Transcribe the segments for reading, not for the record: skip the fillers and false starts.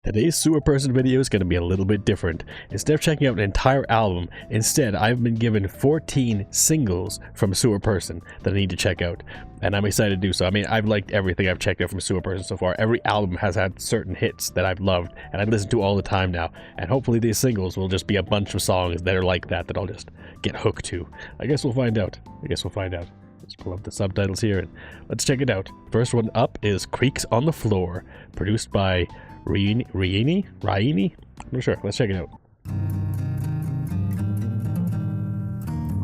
Today's Sewerperson video is going to be a little bit different. Instead of checking out an entire album, instead I've been given 14 singles from Sewerperson that I need to check out. And I'm excited to do so. I mean, I've liked everything I've checked out from Sewerperson so far. Every album has had certain hits that I've loved, and I listen to all the time now. And hopefully these singles will just be a bunch of songs that are like that I'll just get hooked to. I guess we'll find out. Let's pull up the subtitles here and let's check it out. First one up is Creaks on the Floor, produced by Raini? I'm not sure. Let's check it out.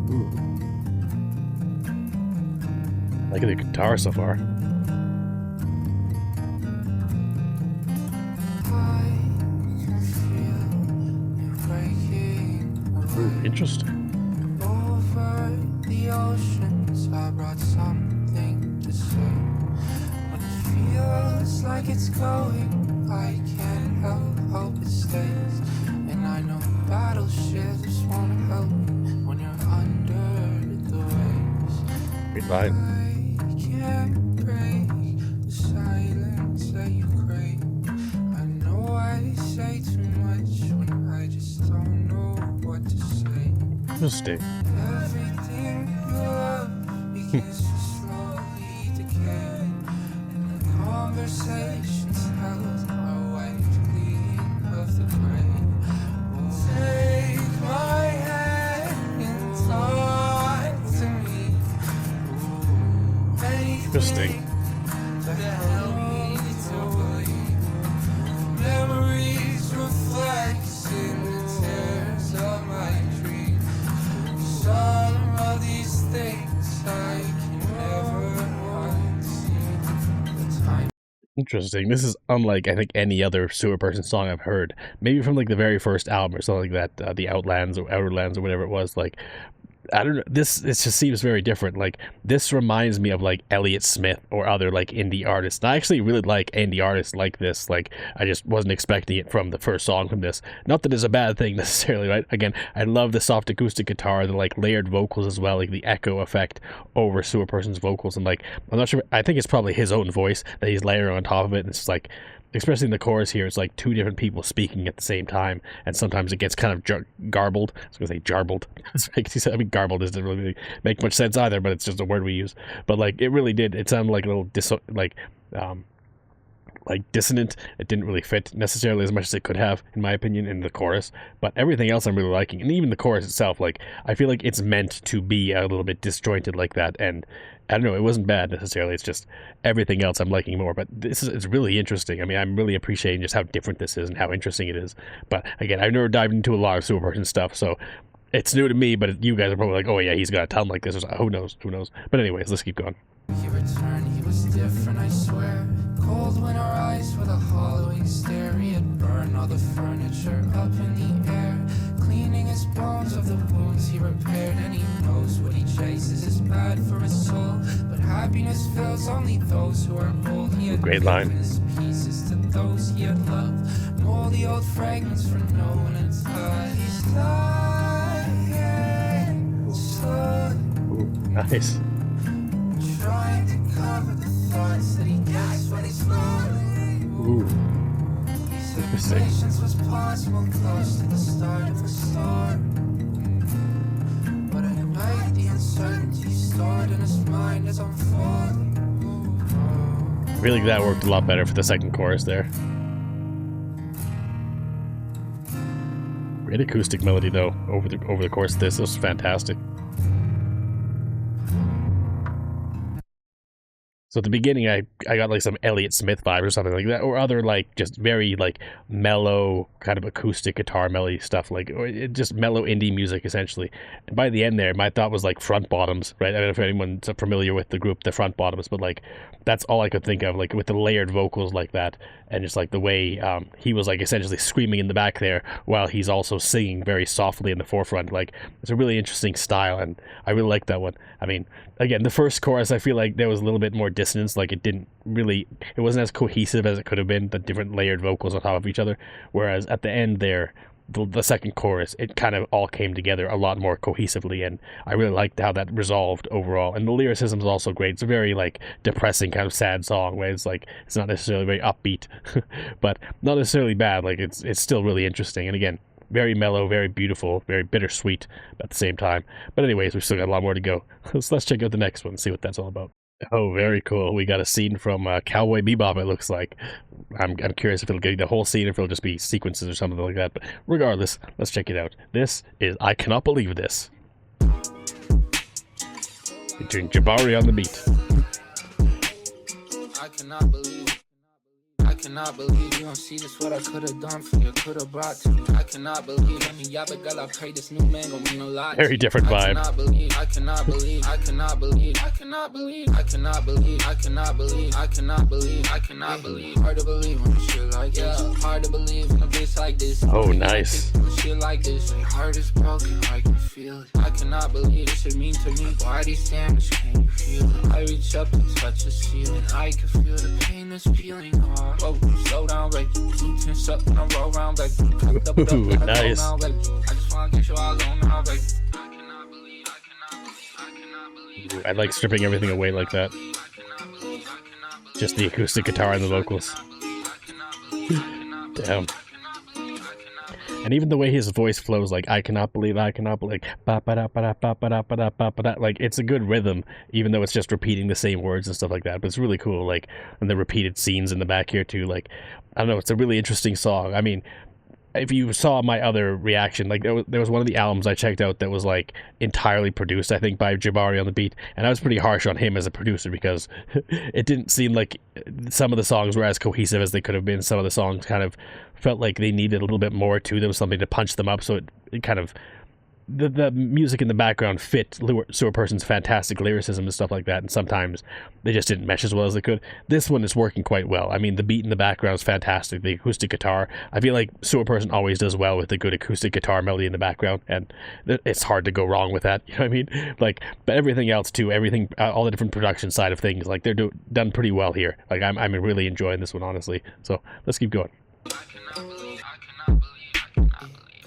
Ooh. I like the guitar so far. Ooh, interesting. Over the oceans, I brought something to say. When it feels like it's going, I can't hope it stays. And I know battleships won't help me when you're under the waves. Great line. I can't break the silence that you crave. I know I say too much when I just don't know what to say. Interesting. Everything you love begins to slowly decay, and the conversations held are wiped clean of the grain. Take my hand and talk to me. Interesting. To help me to believe. Memories reflects in the tears of my dreams. Some of these things I can never unsee. The time. Interesting. This is unlike, I think, any other Sewerperson song I've heard. Maybe from like the very first album or something like that, the Outlands or Outerlands or whatever it was. Like, I don't know. It just seems very different. Like, this reminds me of like Elliott Smith or other like indie artists. And I actually really like indie artists like this. Like, I just wasn't expecting it from the first song from this. Not that it's a bad thing necessarily, right? Again, I love the soft acoustic guitar, the like layered vocals as well, like the echo effect over Sewerperson's vocals. And like, I'm not sure. I think it's probably his own voice that he's layering on top of it. And it's just like, especially in the chorus here, it's like two different people speaking at the same time, and sometimes it gets kind of garbled. I was going to say jarbled. I mean, garbled doesn't really make much sense either, but it's just a word we use. But like, it really did. It sounded like a little dissonant. It didn't really fit necessarily as much as it could have, in my opinion, in the chorus. But everything else I'm really liking, and even the chorus itself, like, I feel like it's meant to be a little bit disjointed like that, and I don't know, it wasn't bad necessarily. It's just everything else I'm liking more. But it's really interesting. I mean, I'm really appreciating just how different this is and how interesting it is. But again, I've never dived into a lot of Sewerperson stuff, so it's new to me. But you guys are probably like, oh yeah, he's got a ton like this. Or who knows? But anyways, let's keep going. He returned, he was different, I swear. Cold winter eyes with a hollowing stare. He had burned all the furniture up in the air, cleaning his bones of the wounds he repaired. And he knows what he chases is bad for his soul, but happiness fills only those who are bold. He had Great line. given his pieces to those he had loved, moldy old fragments for no one to touch. He's lying slowly. Ooh, nice. Trying to cover the thoughts that he gets when he's lonely. Ooh. He said patience was possible close to the start of the storm. But at night the uncertainty stored in his mind is unfolding. I feel like that worked a lot better for the second chorus there. Great acoustic melody though over the course of this. This was fantastic. So at the beginning, I got like some Elliott Smith vibe or something like that, or other like just very like mellow kind of acoustic guitar melody stuff, like or just mellow indie music essentially. And by the end there, my thought was like Front Bottoms, right? I don't know if anyone's familiar with the group, the Front Bottoms, but like that's all I could think of, like with the layered vocals like that, and just like the way he was like essentially screaming in the back there while he's also singing very softly in the forefront. Like, it's a really interesting style, and I really like that one. I mean, again, the first chorus, I feel like there was a little bit more dissonance, like it wasn't as cohesive as it could have been, the different layered vocals on top of each other, whereas at the end there, the second chorus, it kind of all came together a lot more cohesively, and I really liked how that resolved overall. And the lyricism is also great. It's a very like depressing kind of sad song where it's like it's not necessarily very upbeat, but not necessarily bad. Like it's still really interesting. And again, very mellow, very beautiful, very bittersweet at the same time. But anyways, we've still got a lot more to go. So let's check out the next one and see what that's all about. Oh, very cool. We got a scene from Cowboy Bebop, it looks like. I'm curious if it'll get the whole scene, if it'll just be sequences or something like that. But regardless, let's check it out. This is I Cannot Believe This. Featuring Jabari on the beat. I cannot believe you don't see this, what I could have done for you, could have brought to you. I cannot believe, I mean, y'all the girl I pray this new man gon' mean a lot. Very different vibe. I cannot believe, I cannot believe, I cannot believe, I cannot believe, I cannot believe, I cannot believe, I cannot believe, I cannot believe. Hard to believe when shit like this. Hard to believe when a bitch like this. Oh, nice. Shit like this. My heart is broken, I can feel it. I cannot believe this should mean to me. Why these damage, can you feel it? I reach up and touch the ceiling. I can feel the pain that's peeling hard. Whoa, slow down, baby. 2 tense up when I roll around, baby. Ooh, nice. I just wanna get you all alone now, baby. I cannot believe, I cannot believe, I cannot believe. Ooh, I like stripping everything away like that. Just the acoustic guitar and the vocals. Damn. And even the way his voice flows, like I cannot believe, like ba ba da ba da ba ba da ba da ba ba da, like it's a good rhythm, even though it's just repeating the same words and stuff like that. But it's really cool, like, and the repeated scenes in the back here too. Like, I don't know, it's a really interesting song. I mean, if you saw my other reaction, like there was one of the albums I checked out that was like entirely produced, I think, by Jabari on the beat, and I was pretty harsh on him as a producer because it didn't seem like some of the songs were as cohesive as they could have been. Some of the songs kind of felt like they needed a little bit more to them, something to punch them up, so it kind of the music in the background fit Sewerperson's fantastic lyricism and stuff like that, and sometimes they just didn't mesh as well as they could. This one is working quite well. I mean, the beat in the background is fantastic. The acoustic guitar, I feel like Sewerperson always does well with a good acoustic guitar melody in the background, and it's hard to go wrong with that. You know what I mean? Like, but everything else too, everything, all the different production side of things, like they're done pretty well here. Like I'm really enjoying this one, honestly. So let's keep going.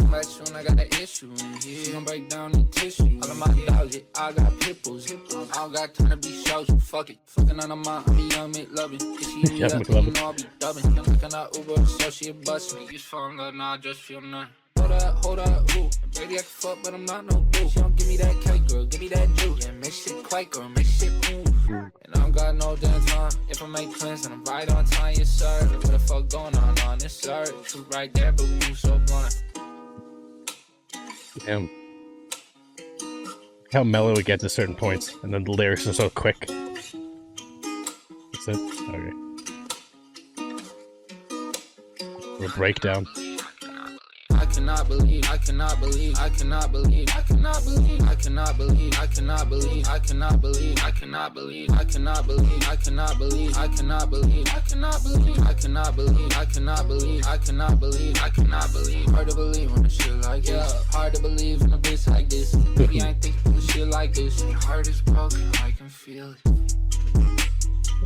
When I got an issue in here, she gon' break down the tissue. All of my dogs, I got pit bulls. I don't got time to be social, fuck it. Fucking on the mind, I'm a young McLovin. If she hit me up, you know I'll be dubbing. I'm looking at Uber, so she a bus me. You fall in love, now I just feel nothing. Hold up, ooh. Baby, I can fuck, but I'm not no boo. She don't give me that cake, girl, give me that juice. Yeah, make shit quake, girl, make shit move. And I don't got no damn time. If I make plans, then I'm right on time, yes sir. What the fuck going on this sir? Truth right there, but we move so blunt. Damn. How mellow it gets at certain points, and then the lyrics are so quick. That's it? Okay. Little breakdown. I cannot believe, I cannot believe, I cannot believe, I cannot believe, I cannot believe, I cannot believe, I cannot believe, I cannot believe, I cannot believe, I cannot believe, I cannot believe, I cannot believe, I cannot believe, I cannot believe, I cannot believe, I cannot believe. Hard to believe when a shit like this. Hard to believe when a bitch like this. Baby, I ain't thinking when shit like this. Your heart is broken, I can feel it.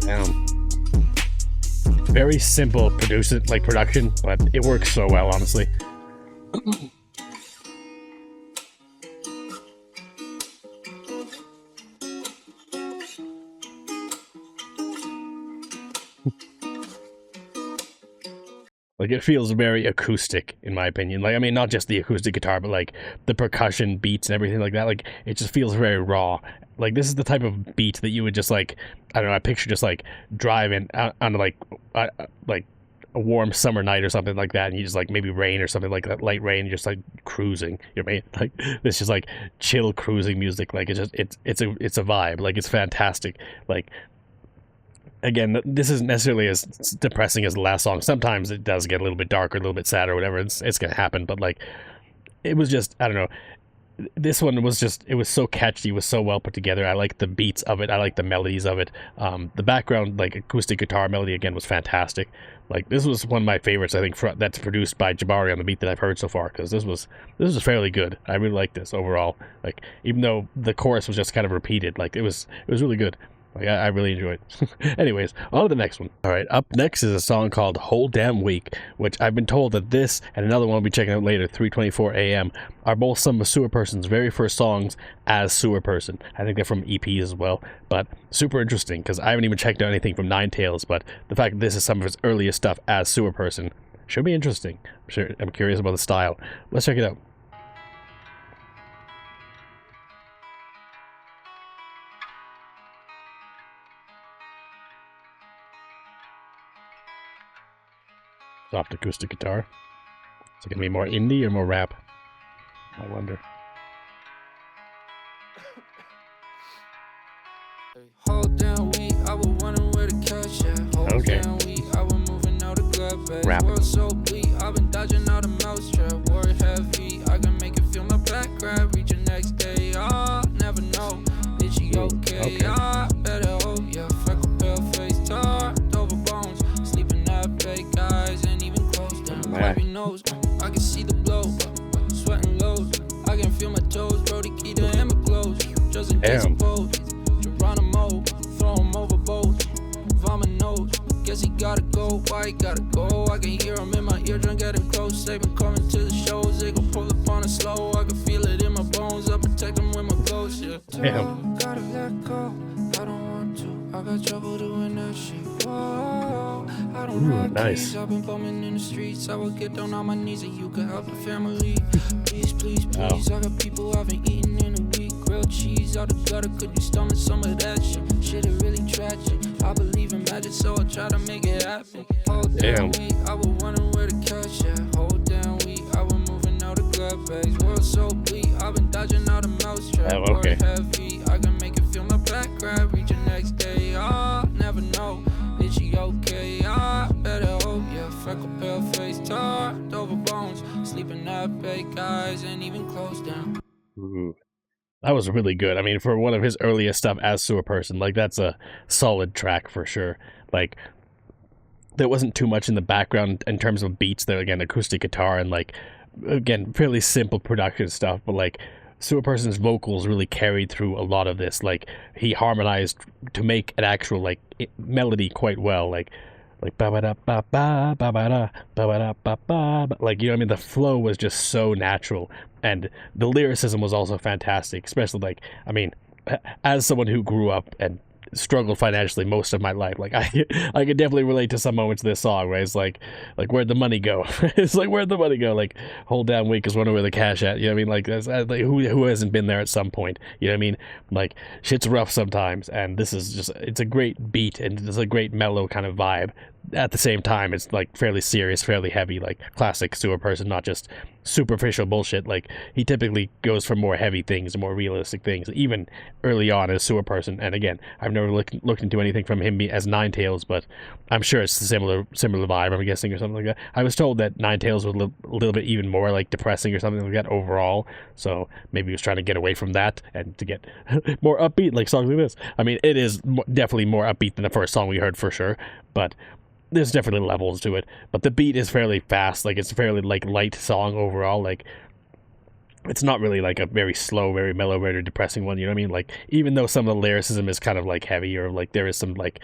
Damn. Very simple production, but it works so well, honestly. Like, it feels very acoustic, in my opinion. Like, I mean, not just the acoustic guitar, but, like, the percussion beats and everything like that. Like, it just feels very raw. Like, this is the type of beat that you would just, like, I don't know, I picture just, like, driving on, like, a warm summer night or something like that, and you just, like, maybe rain or something like that, light rain, just, like, cruising. You know what I mean? Like, it's just, like, chill cruising music. Like, it's just, it's a vibe. Like, it's fantastic. Like, again, this isn't necessarily as depressing as the last song. Sometimes it does get a little bit darker, a little bit sadder, or whatever. It's gonna happen. But like, it was just, I don't know. This one was just, it was so catchy. It was so well put together. I like the beats of it. I like the melodies of it. The background, like, acoustic guitar melody again was fantastic. Like, this was one of my favorites, I think, that's produced by Jabari on the beat that I've heard so far, because this was fairly good. I really liked this overall. Like, even though the chorus was just kind of repeated, like, it was really good. Like, I really enjoy it. Anyways, on to the next one. All right, up next is a song called Whole Damn Week, which I've been told that this and another one I'll be checking out later, 3:24 a.m., are both some of Sewerperson's very first songs as Sewerperson. I think they're from EPs as well, but super interesting because I haven't even checked out anything from Ninetales, but the fact that this is some of his earliest stuff as Sewerperson should be interesting. I'm curious about the style. Let's check it out. Soft acoustic guitar. Is it gonna be more indie or more rap? I wonder. Hold down week, I was wondering where to catch at. Hold Okay. down week, I was moving out of glove bag. Rap. World so bleak, I've been dodging out of mousetrap. Word heavy, I can make it feel my back grab. Reach the next day, never know. Is she okay? Better hope, yeah. Freckle, pale face, tar, over bones. Sleeping at fake eyes, and even close down. Wipey nose, I can see the blow. Sweating lows, I can feel my toes. Brody, keep the hammer close. Just in case I pose. Geronimo, throw him overboard. Vomit nose, guess he gotta go. Why he gotta go? I can hear him in my eardrum getting close. They've been coming to the shows. They gon' pull up on it slow. I can feel it in my bones. I protect them with my ghost, yeah. Damn. Gotta let go. I don't want to. I got trouble doing that shit. Whoa, I don't have nice. keys. I've been bumming in the streets. I will get down on my knees and you can help the family. Please, please, please. I got people I haven't eaten in a week. Grilled cheese out the gutter. Could you stomach some of that shit? Shit is really tragic. I believe in magic, so I try to make it happen. Hold down week, I was wondering where to catch at. Hold down week, I was moving out of glove bags. World so bleak, I've been dodging out of mousetrap. Okay. Word heavy, I can make it feel my back grab. Reach the next day, never know. Is she okay? Better hope, yeah. Freckle, pale face, tar, over bones. Sleeping at fake eyes, and even close down. Ooh. That was really good. I mean, for one of his earliest stuff as Sewerperson, like, that's a solid track for sure. Like, there wasn't too much in the background in terms of beats. There, again, acoustic guitar and, like, again, fairly simple production stuff, but, like, Sewerperson's vocals really carried through a lot of this. Like, he harmonized to make an actual, like, melody quite well. Like ba ba da ba ba ba ba da ba ba da ba ba. Like, you know what I mean? The flow was just so natural, and the lyricism was also fantastic. Especially, like, I mean, as someone who grew up and struggled financially most of my life, like, I could definitely relate to some moments of this song, right? It's like where'd the money go? It's like, where'd the money go? Like, whole damn week is wondering where the cash at. You know what I mean? Like, that's, like, who hasn't been there at some point? You know what I mean? Like, shit's rough sometimes, and this is just, it's a great beat and it's a great mellow kind of vibe. At the same time, it's, like, fairly serious, fairly heavy, like classic Sewerperson, not just superficial bullshit. Like, he typically goes for more heavy things and more realistic things, even early on as Sewerperson. And again, I've never looked into anything from him as Ninetales, but I'm sure it's a similar vibe, I'm guessing, or something like that. I was told that Ninetales was a little bit even more, like, depressing or something like that overall, so maybe he was trying to get away from that and to get more upbeat, like songs like this. I mean, it is definitely more upbeat than the first song we heard for sure, but there's definitely levels to it. But the beat is fairly fast. Like, it's a fairly, like, light song overall. Like, it's not really, like, a very slow, very mellow, very depressing one, you know what I mean? Like, even though some of the lyricism is kind of, like, heavy, or, like, there is some, like,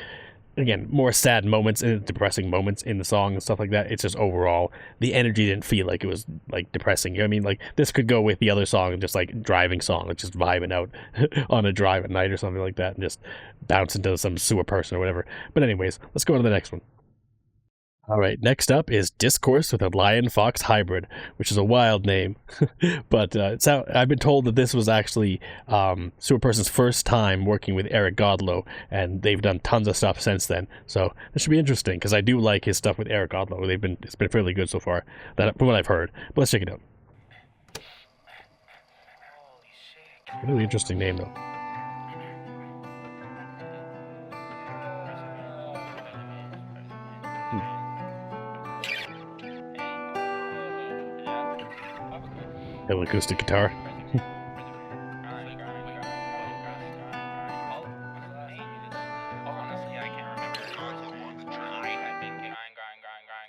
again, more sad moments and depressing moments in the song and stuff like that, it's just overall, the energy didn't feel like it was, like, depressing, you know what I mean? Like, this could go with the other song, just, like, driving song, like, just vibing out on a drive at night or something like that, and just bounce into some Sewerperson or whatever. But anyways, let's go on to the next one. All right, next up is Discourse with a Lion-Fox hybrid, which is a wild name. But I've been told that this was actually Sewerperson's first time working with Eric Godlow, and they've done tons of stuff since then. So this should be interesting, because I do like his stuff with Eric Godlow. It's been fairly good so far, from what I've heard. But let's check it out. Really interesting name, though. Little acoustic guitar.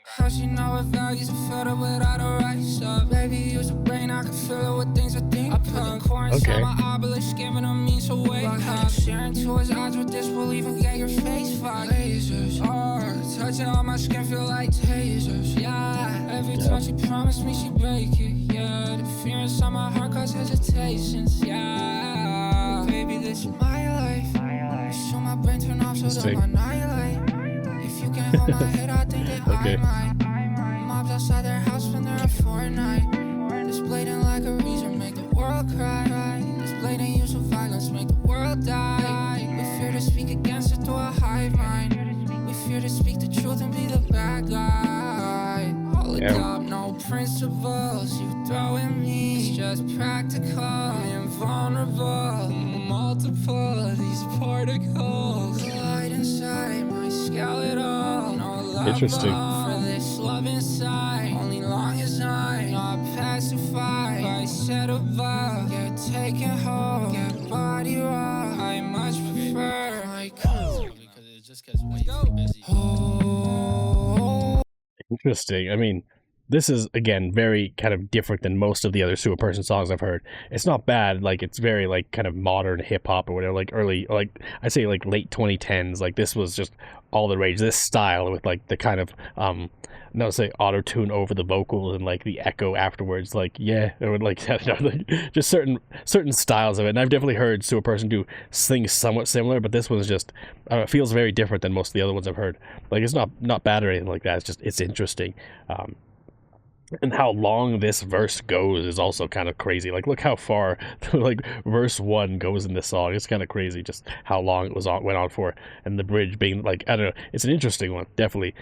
How she know her values and filled up without a right stuff. Baby, use the brain, I can fill it with things I think. I put the corn Okay. my obelisk giving a means away. Staring towards odds with disbelief and get your face fucked. Lasers, touching on my skin feel like tasers. Yeah, every time she promised me she break it. Yeah, the fear inside my heart cause hesitations. Yeah, baby, this is my life. So my brain turn off so that my nightlight. If you can hold my head, I think that I might. Mobs outside their house when they're a Fortnite. This blatant like a reason make the world cry. This blatant use of violence make the world die. We fear to speak against it through a hive mind. We fear to speak the truth and be the bad guy. All the job, no principles you throw at me. It's just practical and vulnerable. Multiple of these particles collide inside my skeletal. No love Interesting. for this love inside. Only long as I'm not pacified. I set above, get taken home, get body raw. I much prefer my cool. Because it just gets way too busy. Interesting. I mean, this is, again, very kind of different than most of the other Sewerperson songs I've heard. It's not bad, like, it's very, like, kind of modern hip-hop or whatever, like, early, like, I'd say, like, late 2010s, like, this was just all the rage, this style with, like, the kind of, no, say, auto-tune over the vocals and, like, the echo afterwards, like, yeah, it would, like, just certain styles of it, and I've definitely heard Sewerperson do things somewhat similar, but this one's just, it feels very different than most of the other ones I've heard. Like, it's not bad or anything like that, it's just, it's interesting. And how long this verse goes is also kind of crazy. Like, look how far, like, verse 1 goes in this song. It's kind of crazy just how long it went on for. And the bridge being, like, I don't know, it's an interesting one, definitely.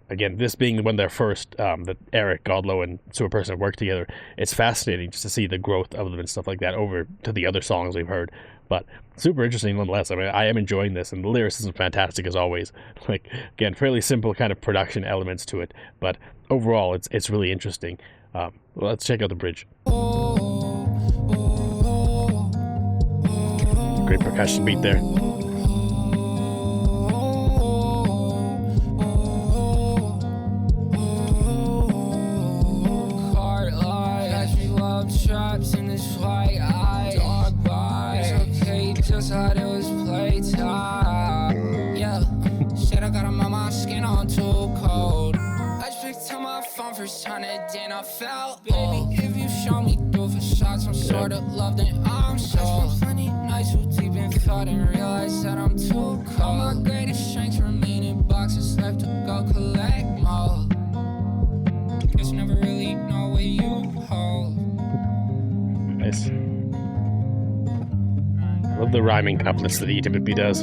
Again, this being when they're first, that Eric, Godlow, and Sewerperson worked together, it's fascinating just to see the growth of them and stuff like that over to the other songs we've heard. But super interesting nonetheless. I mean, I am enjoying this, and the lyricism is fantastic as always. Like, again, fairly simple kind of production elements to it, but overall, it's really interesting. Let's check out the bridge. Great percussion beat there. Traps in this white eye, dog by. It's okay, just how it was playtime. Yeah, shit, I got a mama skin on too cold. I just picked up my phone first time that day and I felt, baby, if you show me through for shots, some sort of love, then I'm sold. I spent plenty nights too deep in thought and realized that I'm too cold. All my greatest strengths remain in boxes left to go collect more. Guess you never really know what you hold. Nice. Love the rhyming couplets that he typically does.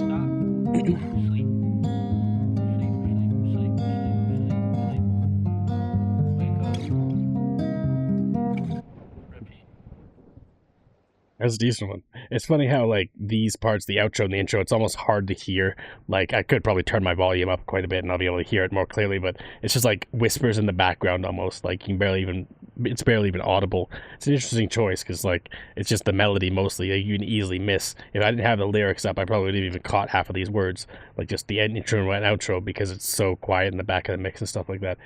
That's a decent one. It's funny how, like, these parts, the outro and the intro, it's almost hard to hear. Like, I could probably turn my volume up quite a bit and I'll be able to hear it more clearly, but it's just like whispers in the background almost. Like, you can it's barely even audible. It's an interesting choice because, like, it's just the melody mostly. Like, you can easily miss. If I didn't have the lyrics up, I probably would have even caught half of these words. Like, just the intro and outro because it's so quiet in the back of the mix and stuff like that.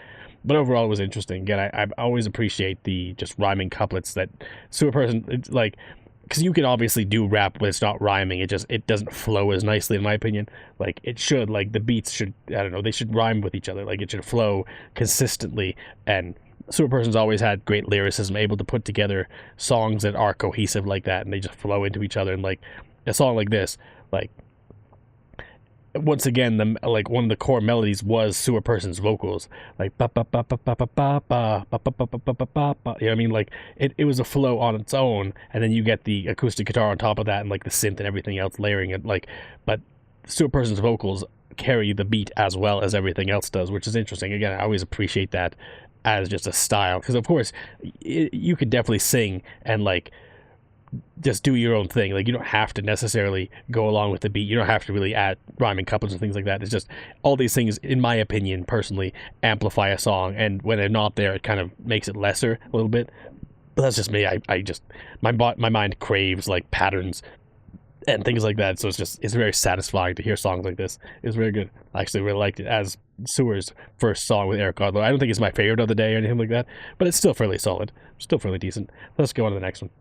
But overall, it was interesting. Again, I always appreciate the just rhyming couplets that Sewerperson, it's like, because you can obviously do rap when it's not rhyming, it doesn't flow as nicely in my opinion. Like, it should, like, the beats should, I don't know, they should rhyme with each other, like, it should flow consistently, and Sewerperson's always had great lyricism, able to put together songs that are cohesive like that, and they just flow into each other, and, like, a song like this, like, once again, like, one of the core melodies was Sewerperson's vocals, like ba ba ba ba ba ba ba ba ba ba ba ba ba ba. You know what I mean? Like, it was a flow on its own, and then you get the acoustic guitar on top of that, and, like, the synth and everything else layering it. Like, but Sewerperson's vocals carry the beat as well as everything else does, which is interesting. Again, I always appreciate that as just a style, because of course you could definitely sing and, like, just do your own thing. Like, you don't have to necessarily go along with the beat. You don't have to really add rhyming couplets and things like that. It's just all these things, in my opinion, personally, amplify a song, and when they're not there, it kind of makes it lesser a little bit. But that's just me. I just, my mind craves, like, patterns and things like that. So it's very satisfying to hear songs like this. It's very good. I actually really liked it as Sewer's first song with Eric Godlow. I don't think it's my favorite of the day or anything like that, but it's still fairly solid. Still fairly decent. Let's go on to the next one.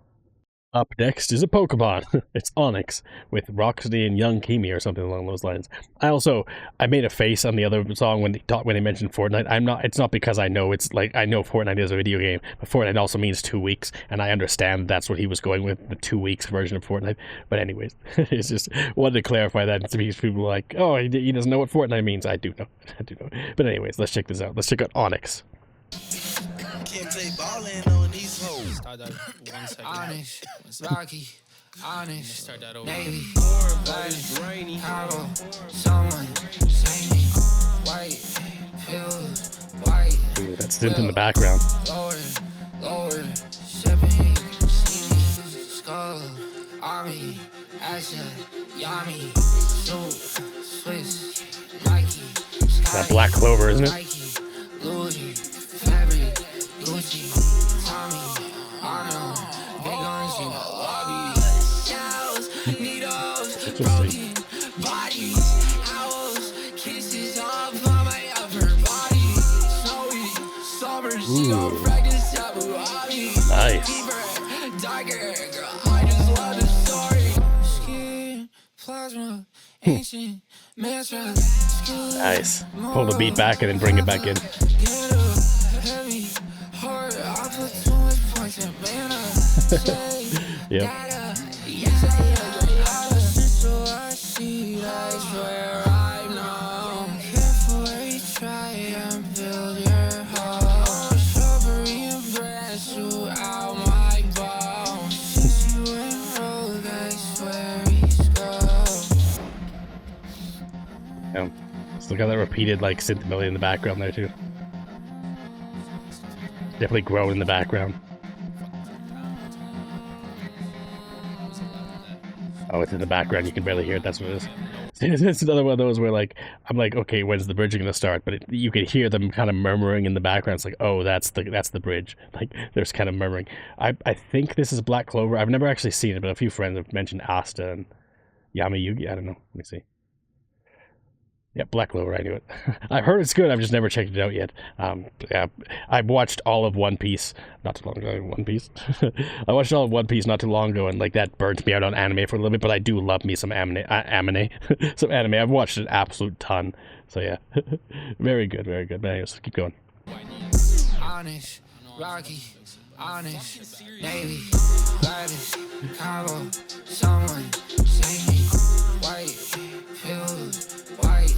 Up next is a Pokemon. It's Onyx with Roxy and Young Kimi or something along those lines. I made a face on the other song when he mentioned Fortnite. It's not because I know it's like I know Fortnite is a video game, but Fortnite also means 2 weeks, and I understand that's what he was going with, the 2 weeks version of Fortnite. But anyways, it's just wanted to clarify that because people are like, oh, he doesn't know what Fortnite means. I do know. I do know. But anyways, let's check this out. Let's check out Onyx. Can't play ballin' on these hoes. Start that 1 second. Onyx, Rocky, Onyx, Start that over. Navy, Bloody, Cabo, someone, save me, white, pills, white. Ooh, that's synth in the background. Lower, shipping, steamy, skull, army, Asha, Yami, suit, Swiss, Nike, That Black Clover, isn't it? Nike, Louis, fabric, Gucci, Tommy, Arnold, big orange in the lobby, shells, needles, broken bodies, owls, kisses all on my upper body, snowy, summer, she gon' practice Abu Dhabi, Nice. deeper, darker, girl, I just love the story, skin, plasma, ancient, mantra, Nice. Pull the beat back and then bring it back in. Yep. So look how that repeated like synth melody in the background there too. Definitely growing in the background. Oh, it's in the background. You can barely hear it. That's what it is. It's another one of those where like I'm like, okay, when's the bridge gonna start? But you could hear them kind of murmuring in the background. It's like, oh, that's the bridge. Like there's kind of murmuring. I think this is Black Clover. I've never actually seen it, but a few friends have mentioned Asta and Yami Yugi. I don't know. Let me see. Yeah, Black Clover, I knew it. I've heard it's good, I've just never checked it out yet. Yeah, I watched all of One Piece not too long ago. One Piece? I watched all of One Piece not too long ago, and like that burnt me out on anime for a little bit, but I do love me some anime. Some anime. I've watched an absolute ton. So yeah, very good, very good. But anyways, keep going. Onyx, Rocky, Onyx, Navy, Gladys, Cabo, someone, save me, white, pills, white,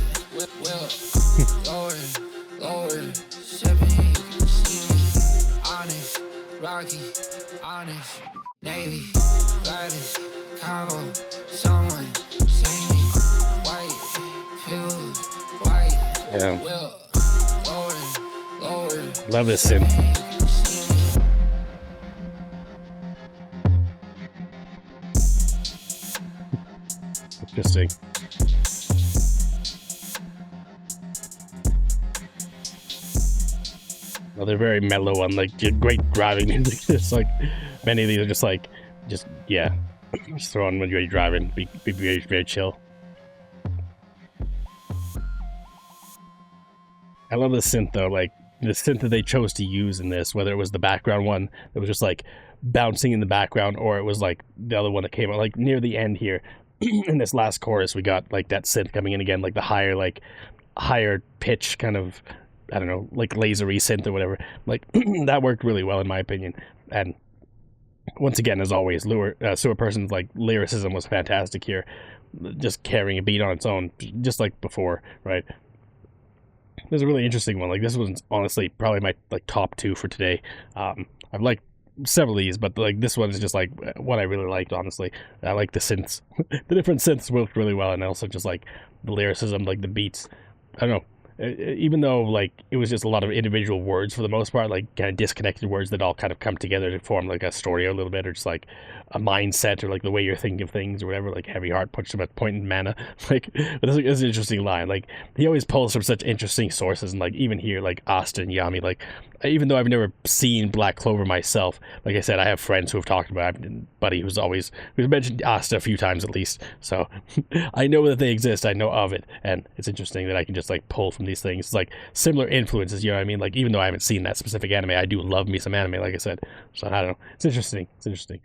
will, lower, shipping, steamy, Onyx, Rocky, Onyx, Navy, Gladys, Cabo, someone, save me, white, pills, white, Yeah. will, lower, Love this synth. Interesting. Well, they're very mellow on like great driving music. It's like many of these are just yeah, just throw on when you're driving. Be very, very chill. I love the synth though, like the synth that they chose to use in this, whether it was the background one that was just like bouncing in the background, or it was like the other one that came out like near the end here. In this last chorus, we got like that synth coming in again, like the higher pitch kind of, I don't know, like lasery synth or whatever. Like that worked really well in my opinion. And once again, as always, Sewerperson's like lyricism was fantastic here, just carrying a beat on its own, just like before, right? This is a really interesting one. Like this one's honestly probably my like top 2 for today. I've liked several of these, but like this one is just like what I really liked. Honestly, I like the synths. The different synths worked really well, and also just like the lyricism, like the beats. I don't know. Even though like it was just a lot of individual words for the most part, like kind of disconnected words that all kind of come together to form like a story a little bit, or just like a mindset, or like the way you're thinking of things or whatever, like heavy heart punched him at point in mana. Like this is an interesting line. Like he always pulls from such interesting sources, and like even here, like Asta and Yami, like even though I've never seen Black Clover myself, like I said, I have friends who have talked about it. Buddy who's mentioned Asta a few times at least, so I know that they exist, I know of it, and it's interesting that I can just like pull from these things. It's like similar influences, you know what I mean? Like even though I haven't seen that specific anime, I do love me some anime, like I said. So I don't know. It's interesting.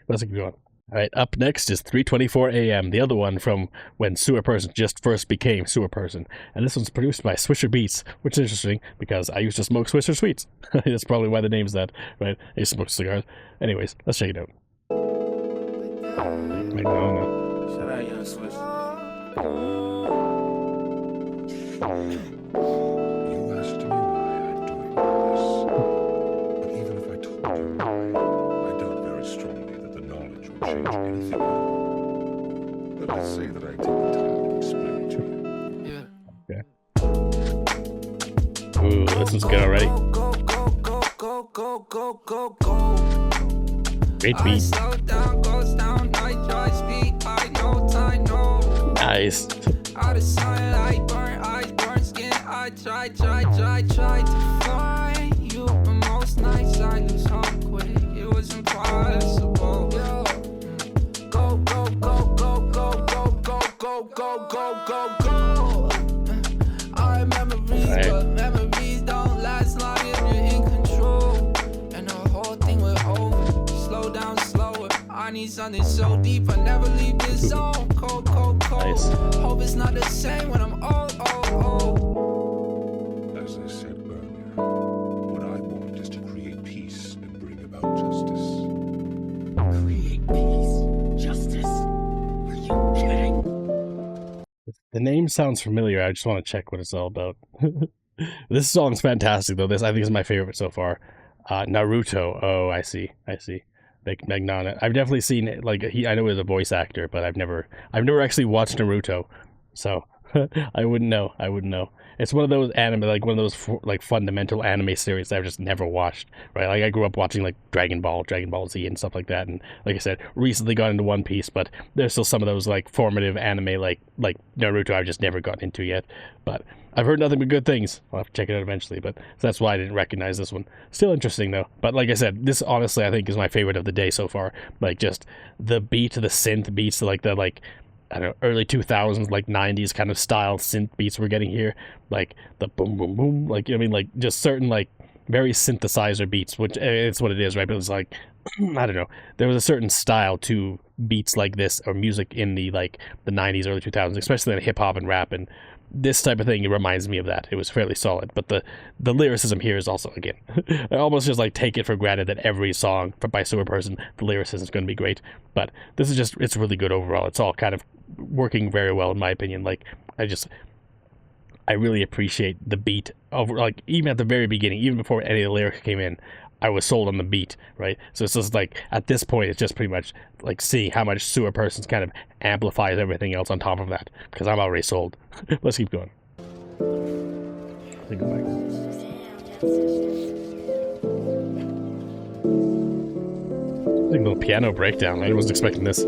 Let's keep going. All right, up next is 3:24 a.m., the other one from when Sewerperson just first became Sewerperson. And this one's produced by Swisher Beats, which is interesting because I used to smoke Swisher Sweets. That's probably why the name's that, right? I used to smoke cigars. Anyways, let's check it out. Wait, no. Shout out Young Swish. You asked me why I'm doing this. But even if I told you, I doubt very strongly that the knowledge will change anything. Let us say that I take the time to explain to you. Ooh, this one's good already. Go, go, go, go, go, go, go, go. Great I beat. slow down, goes down, I try speed, I know time, no. Nice. Out of sunlight, burn eyes, burn skin. I try to find you, but most nights I lose hope quick. It was impossible. Yo. Go, go, go, go, go, go, go, go, go, go, go, go. I remember Right. but memories don't last long if you're in control. And the whole thing will over. Slow down, slower. I need something so deep, I never leave this zone. Cold, cold, cold. Nice. Hope it's not the same when I'm old, old, old. As I said earlier, what I want is to create peace and bring about justice. Create peace, justice. Are you kidding? The name sounds familiar. I just want to check what it's all about. This song's fantastic, though. This, I think, is my favorite so far. Naruto. Oh, I see. Magnana. I've definitely seen it. Like I know he's a voice actor, but I've never actually watched Naruto, so I wouldn't know. It's one of those anime, like one of those like fundamental anime series that I've just never watched. Right? Like I grew up watching like Dragon Ball Z, and stuff like that, and like I said, recently got into One Piece, but there's still some of those like formative anime, like Naruto, I've just never gotten into yet. But I've heard nothing but good things. I'll have to check it out eventually, but that's why I didn't recognize this one. Still interesting, though. But like I said, this honestly, I think, is my favorite of the day so far. Like, just the beat, the synth beats, like the, like, I don't know, early 2000s, like 90s kind of style synth beats we're getting here. Like, the boom, boom, boom. Like, I mean, like, just certain, like, very synthesizer beats, which it's what it is, right? But it's like, I don't know. There was a certain style to beats like this, or music in the, like, the 90s, early 2000s, especially in hip-hop and rap, and this type of thing, it reminds me of that. It was fairly solid, but the lyricism here is also, again, I almost just like take it for granted that every song by Sewerperson, the lyricism is going to be great. But this is just, it's really good overall. It's all kind of working very well in my opinion. Like I really appreciate the beat over, like, even at the very beginning, even before any of the lyrics came in, I was sold on the beat, right? So it's just like, at this point, it's just pretty much like seeing how much Sewerperson's kind of amplifies everything else on top of that, because I'm already sold. Let's keep going. Go back. Like a little piano breakdown. I wasn't expecting this.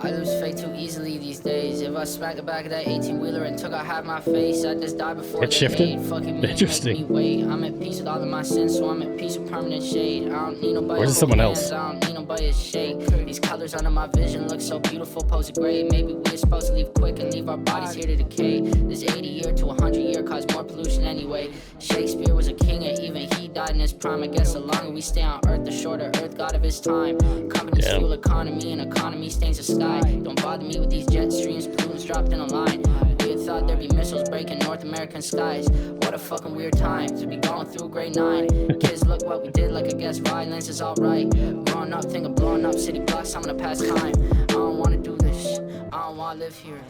I lose faith too easily these days. If I smack the back of that 18-wheeler and took out half my face, I'd just die before It they shifted? hate. Fucking me, Interesting. make me wait. I'm at peace with all of my sins, so I'm at peace with permanent shade. I don't need nobody Where's to someone hold else? hands, I don't need nobody to shake. These colors under my vision look so beautiful, pose a grade. Maybe we're supposed to leave quick and leave our bodies here to decay. This 80-year to 100-year caused more pollution anyway. Shakespeare was a king, and even he died in his prime. I guess the longer we stay on Earth, the shorter Earth god of his time. Companies Yeah. fuel economy, and economy stains the sky. Don't bother me with these jet streams, pollutants dropped in a line. We had thought there'd be missiles breaking North American skies. What a fucking weird time to be going through grade 9. Kids, look what we did, like I guess violence is alright. Growing up, think of blowing up city blocks, I'm gonna pass time. I don't wanna do this, I don't wanna live here.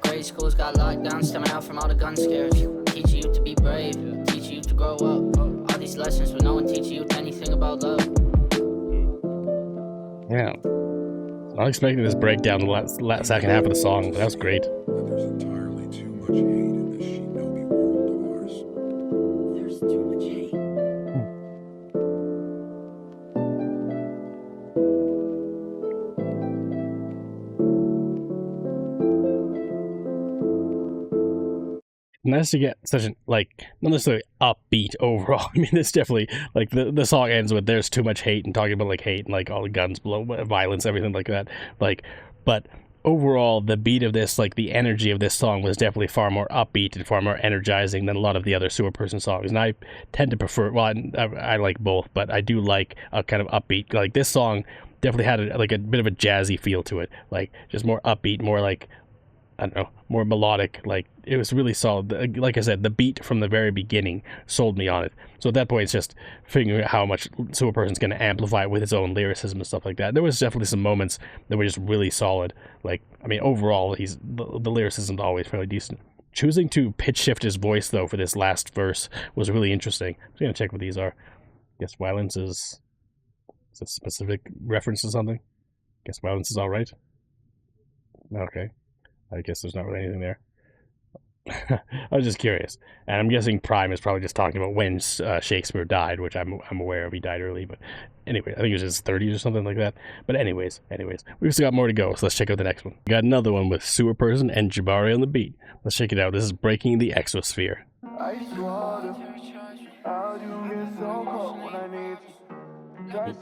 Grade schools got locked down, stemming out from all the gun scares. Teaching you to be brave, teaching you to grow up. All these lessons, but no one teaching you anything about love. Yeah. I was expecting this breakdown the last second half of the song, but that was great. That there's entirely too much hate in this shinobi world of ours. There's too much hate. Nice to get such an, like, not necessarily upbeat overall. I mean, this definitely, like, the song ends with there's too much hate and talking about, like, hate and, like, all the guns, violence, everything like that. Like, but overall, the beat of this, like, the energy of this song was definitely far more upbeat and far more energizing than a lot of the other Sewerperson songs. And I tend to prefer, well, I like both, but I do like a kind of upbeat, like, this song definitely had like a bit of a jazzy feel to it, like just more upbeat, more like, I don't know, more melodic. Like it was really solid. Like I said, the beat from the very beginning sold me on it. So at that point, it's just figuring out how much Sewerperson's going to amplify it with his own lyricism and stuff like that. There was definitely some moments that were just really solid. Like, I mean, overall, the lyricism's always fairly decent. Choosing to pitch shift his voice, though, for this last verse was really interesting. I'm just going to check what these are. I guess violence is a specific reference to something. I guess violence is all right. Okay. I guess there's not really anything there. I was just curious. And I'm guessing Prime is probably just talking about when Shakespeare died, which I'm aware of. He died early, but anyway, I think it was his 30s or something like that. But anyways, we've still got more to go, so let's check out the next one. We got another one with Sewerperson and Jabari on the beat. Let's check it out. This is Breaking the Exosphere.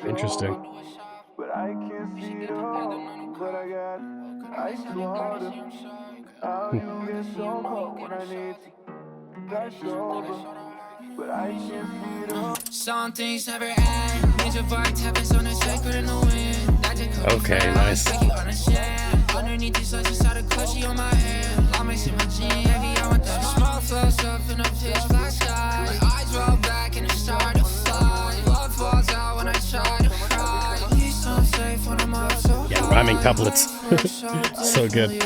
Interesting. But I can't see it all, but I got ice water. How you get so cold when I need to dash over, but I can't see it all. Some things never end. Major vibe happens on the sacred in the wind. Okay, nice. Underneath these lights, just had a clutchy on my hand. I'm mixing my jeans, heavy, I want that small flows up in a pitch black sky. My eyes roll back and it start to fly. Blood falls out when I try to cry. Please don't say for the mouth so Yeah, rhyming couplets. So good.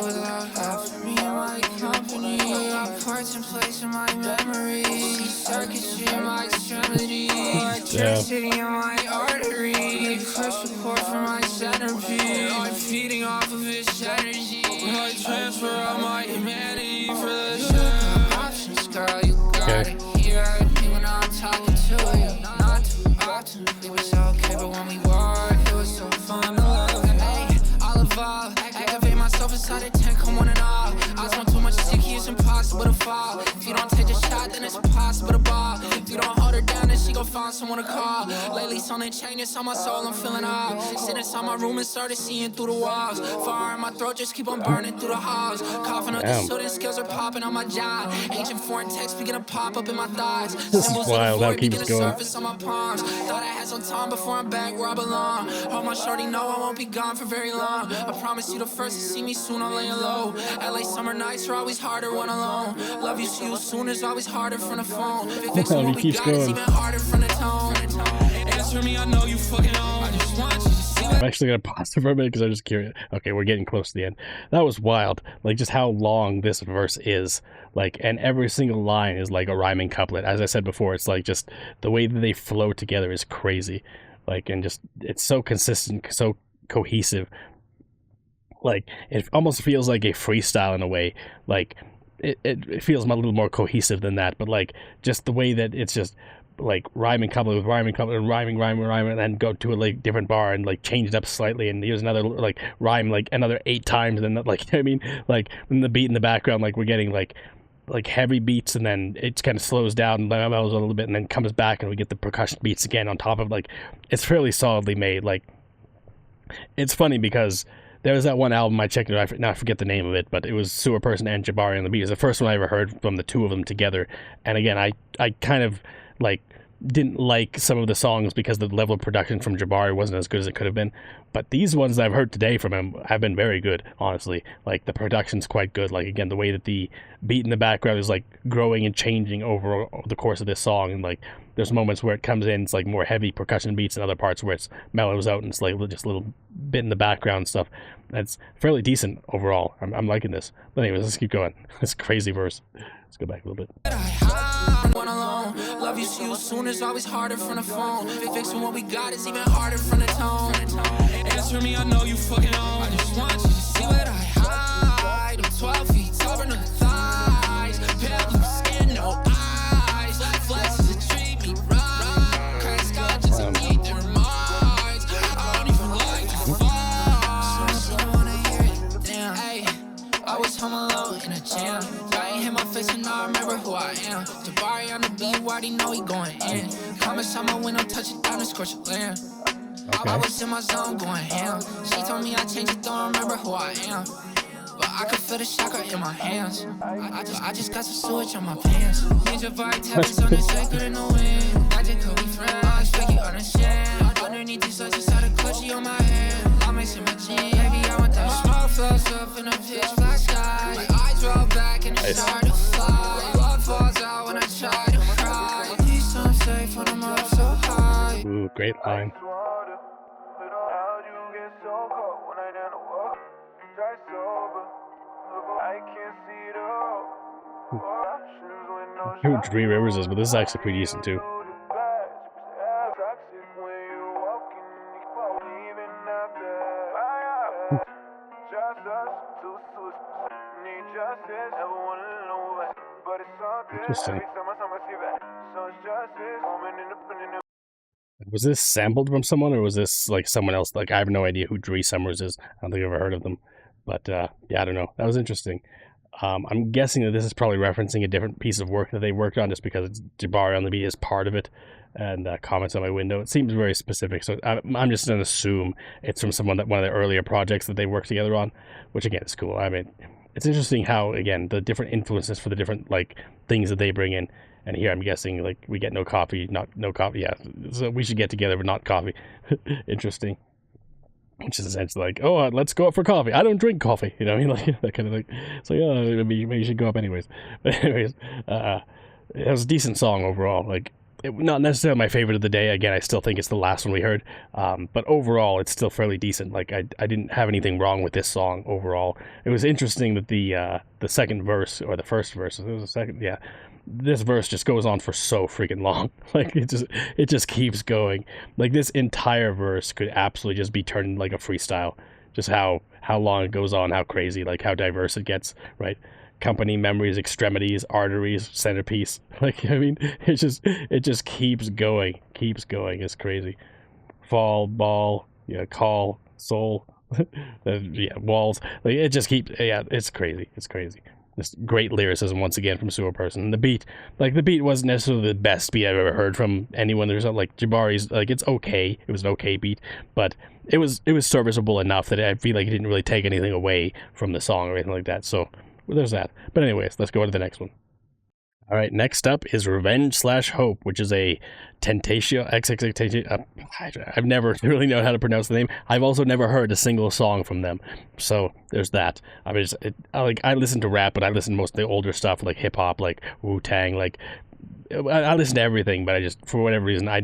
Parts in place in my memory. Circuitry in my extremity. Electricity in my artery. Crush support for my centerpiece. I'm feeding off of this energy. I transfer all my humanity for the options, girl. You got it. Hear me when I'm talking to you. Not too often. It was okay, but when we were, it was so fun to love. Hey, I'll evolve. Activate myself inside a tank. Come on and off. I smoke too much sticky, it's impossible to fall. If you don't take the shot, then it's impossible to ball. If you don't hold her down, then she gon' find someone to call. Lately, something changed, it's on my soul, I'm feeling off. Sitting inside my room and started seeing through the walls. Fire in my throat, just keep on burning through the halls. Coughing up the soot and skills are popping on my jaw. Ancient foreign text begin to pop up in my thoughts. This is wild, how it keeps going. Surface on my palms. Thought I had some time before I'm back where I belong. Hope my shorty know I won't be gone for very long. I promise you the first to see me soon, I'm laying low. LA summer nights are always harder when alone. Love you, see you soon is always harder from the phone. Wow, he keeps going. Even harder from the tone. Answer me, I know you fucking on. I just want you to see I'm actually gonna pause it for a minute because I'm just curious. Okay, we're getting close to the end. That was wild. Like just how long this verse is. Like, and every single line is like a rhyming couplet. As I said before, it's like just the way that they flow together is crazy. Like, and just it's so consistent, so cohesive. Like it almost feels like a freestyle in a way. Like it feels a little more cohesive than that, but like just the way that it's just like rhyming couplet with rhyming couplet and rhyming, and then go to a like different bar and like change it up slightly and use another like rhyme like another 8 times, and then like I mean like in the beat in the background, like we're getting like heavy beats and then it kind of slows down and mellows a little bit and then comes back and we get the percussion beats again on top of like it's fairly solidly made. Like it's funny because there was that one album I checked out, I forget the name of it, but it was Sewerperson and Jabari on the beat. It was the first one I ever heard from the two of them together. And again, I kind of like didn't like some of the songs because the level of production from Jabari wasn't as good as it could have been. But these ones that I've heard today from him have been very good, honestly. Like the production's quite good. Like again, the way that the beat in the background is like growing and changing over the course of this song, and like there's moments where it comes in, it's like more heavy percussion beats, and other parts where it's mellows out and it's like just a little bit in the background stuff. That's fairly decent overall. I'm liking this. But anyways, let's keep going. This crazy verse. Let's go back a little bit. Love you, see you soon is always harder from the phone. Fixing what we got is even harder from the tone. Answer me, I know you fucking on. I just want you to see what I hide. I'm 12 feet taller than the thighs. Pale blue skin, no eyes. Flexes that treat me right. Crash scotches and eat their minds. I don't even like to fight. So I wanna hear it. Damn, hey, I was home alone in a jam. Hit my face and now I remember who I am. Jabari on the beat, you already know he going in. Comments on my window, touch it down and scorch the land. I was in my zone going ham. She told me I changed it, don't remember who I am. But I could feel the chakra in my hands. I just got some sewage on my pants. Major vibe tappers on the sacred in the wind. I just could be friends, I expect you understand. Underneath these lights, just had a clutchy on my hand. nice. start to fly. Blood falls out when I try to cry. Please don't safe when I'm up so high. Ooh, great line. Water, but how'd you get so cold when I down to walk? Try sober, I can't see the road. Options with no I don't know who Three Rivers is, but this is actually pretty decent too. toxic when you walking, even after just us, two suits, need justice, never wanna know it, but it's something. Interesting. Every time I see that, so it's justice, woman independent. Was this sampled from someone, or was this like someone else? Like, I have no idea who Dree Summers is. I don't think I've ever heard of them. But yeah, I don't know. That was interesting. I'm guessing that this is probably referencing a different piece of work that they worked on, just because it's Jabari on the beat is part of it, and comments on my window. It seems very specific, so I'm just gonna assume it's from one of the earlier projects that they worked together on, which again is cool. I mean, it's interesting how again the different influences for the different like things that they bring in. And here I'm guessing like we get no coffee. Yeah, so we should get together but not coffee. Interesting. Which is essentially like, oh, let's go out for coffee. I don't drink coffee, you know what I mean? Like that kind of thing. So yeah, maybe you should go up anyways. But anyways, it was a decent song overall. Like, not necessarily my favorite of the day. Again, I still think it's the last one we heard. But overall, it's still fairly decent. Like I didn't have anything wrong with this song overall. It was interesting that the second verse, or the first verse, it was the second, yeah. This verse just goes on for so freaking long. Like it just keeps going. Like this entire verse could absolutely just be turned into like a freestyle. Just how long it goes on, how crazy, like how diverse it gets, right? Company, memories, extremities, arteries, centerpiece. Like, I mean, it just keeps going. It's crazy. Fall, ball, yeah, call, soul, yeah, walls. Like it just keeps, yeah, it's crazy. This great lyricism once again from Sewerperson. And the beat wasn't necessarily the best beat I've ever heard from anyone. There's not like Jabari's, like it's okay. It was an okay beat, but it was serviceable enough that I feel like it didn't really take anything away from the song or anything like that. So well, there's that. But anyways, let's go on to the next one. All right, next up is Revenge/Hope, which is a xxxtentacion. I've never really known how to pronounce the name. I've also never heard a single song from them, so there's that. I mean, I listen to rap, but I listen to most of the older stuff, like hip hop, like Wu-Tang, like I listen to everything. But I just, for whatever reason, I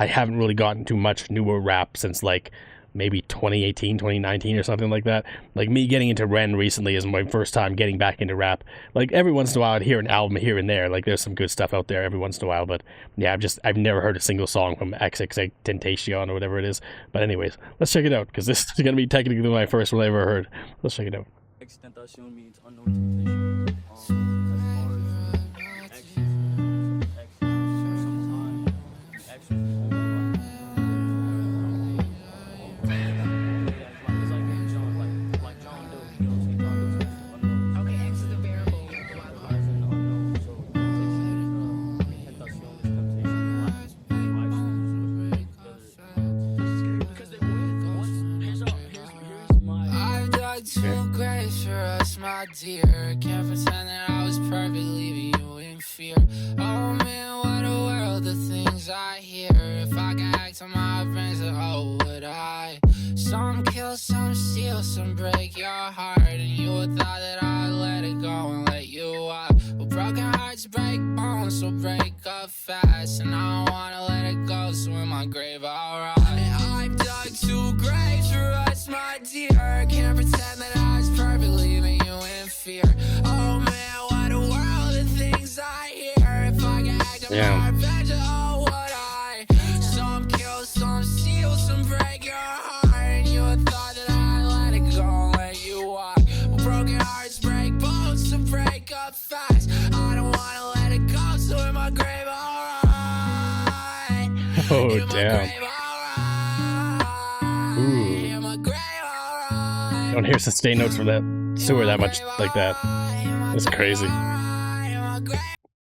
haven't really gotten too much newer rap since like maybe 2018, 2019 or something like that. Like me getting into Ren recently is my first time getting back into rap. Like every once in a while I'd hear an album here and there. Like there's some good stuff out there every once in a while, but yeah, I've never heard a single song from xxxtentacion or whatever it is. But anyways, let's check it out, because this is going to be technically my first one I ever heard. Let's check it out. Extentacion means unknown temptation. Too great for us, my dear. Can't pretend that I was perfect, leaving you in fear. Oh man, what a world of things I hear. If I could act on my friends, then oh, would I? Some kill, some steal, some break your heart. And you would thought that I'd let it go and let you out. Well, broken hearts break bones, so break up fast. And I don't wanna let it go, so in my grave I'll ride. I've dug two graves for us, my dear. Can't pretend that I was perfect, leaving you in fear. Oh man, what a world of things I hear. If I could act on my revenge, oh, would I? Some kill, some steal, some break your heart. And you would thought that I'd let it go and let you walk. Well, broken hearts break bones, so break up fast. I don't wanna let it go, so in my grave I'll ride. Oh, damn. Don't hear sustained notes from that sewer that much like that. It's crazy.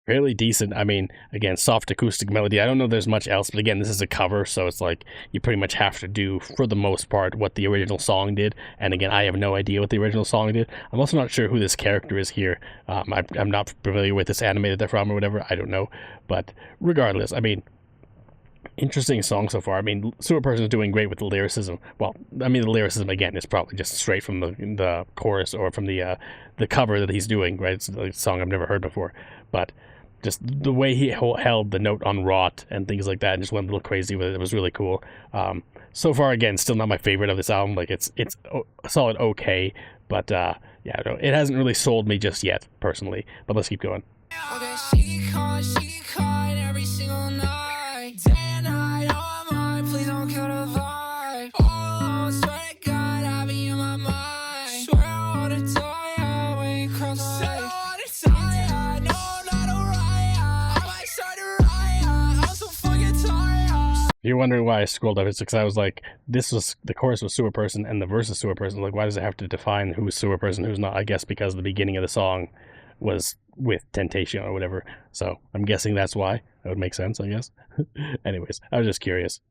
Fairly decent. I mean, again, soft acoustic melody. I don't know if there's much else, but again, this is a cover, so it's like you pretty much have to do, for the most part, what the original song did. And again, I have no idea what the original song did. I'm also not sure who this character is here. I'm not familiar with this anime that they're from or whatever. I don't know. But regardless, I mean, Interesting song so far. I mean, Sewerperson is doing great with the lyricism. Well, I mean, the lyricism again is probably just straight from the chorus or from the cover that he's doing. Right, it's a song I've never heard before, but just the way he held the note on rot and things like that, and just went a little crazy with it. It was really cool. So far, again, still not my favorite of this album. Like it's solid, okay, but yeah, it hasn't really sold me just yet, personally. But let's keep going. Okay, she caught every single night, day and night, on my mind, please don't kill the vibe. All alone, swear to God, I be in my mind. Swear I wanna die when you cross my way. I wanna die, no, not a riot. I might start a riot, I'm so fucking tired. You're wondering why I scrolled up. It's because I was like, the chorus was Sewerperson and the verse is Sewerperson. Like, why does it have to define who's Sewerperson, who's not? I guess because the beginning of the song was with Tentacion or whatever. So I'm guessing that's why. That would make sense, I guess. Anyways, I was just curious.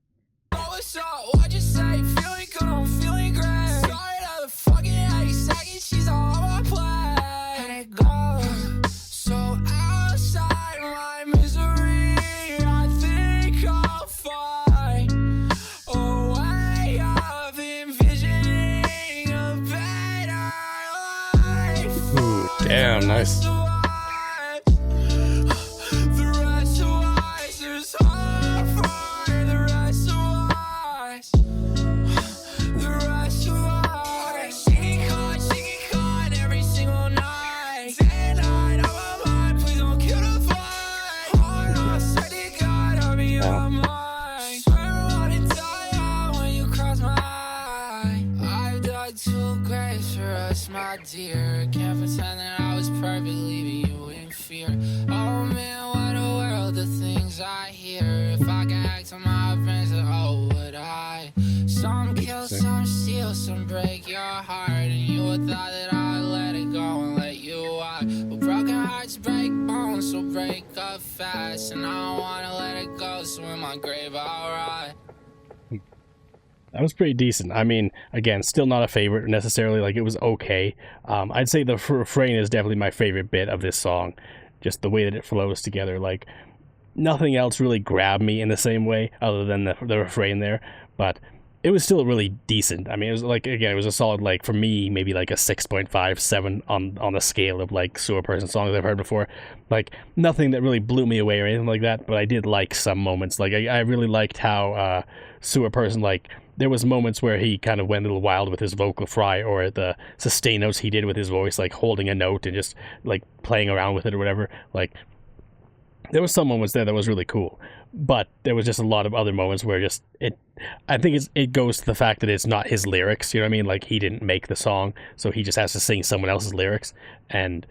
What's up? What'd you say? Feeling good, I'm feeling great. Started out the fucking 8 seconds, she's all on my plate. And it goes so outside my misery. I think I'll find a way of envisioning a better life. Ooh, damn, nice. My dear, can't pretend that I was perfect, leaving you in fear. Oh man, what a world of things I hear. If I can act on my friends, then oh, would I? Some kill, some steal, some break your heart. And you would thought that I'd let it go and let you out. But broken hearts break bones, so break up fast. And I don't wanna let it go, so in my grave I'll ride. That was pretty decent. I mean, again, still not a favorite necessarily. Like, it was okay. I'd say the refrain is definitely my favorite bit of this song. Just the way that it flows together. Like, nothing else really grabbed me in the same way other than the refrain there. But it was still really decent. I mean, it was like, again, it was a solid, like, for me, maybe like a 6.5, 7 on the scale of, like, Sewerperson songs I've heard before. Like, nothing that really blew me away or anything like that, but I did like some moments. Like, I really liked how Sewerperson, like, there was moments where he kind of went a little wild with his vocal fry, or the sustain notes he did with his voice, like holding a note and just like playing around with it or whatever. Like, there was some moments there that was really cool, but there was just a lot of other moments where just I think it goes to the fact that it's not his lyrics, you know what I mean? Like, he didn't make the song, so he just has to sing someone else's lyrics, and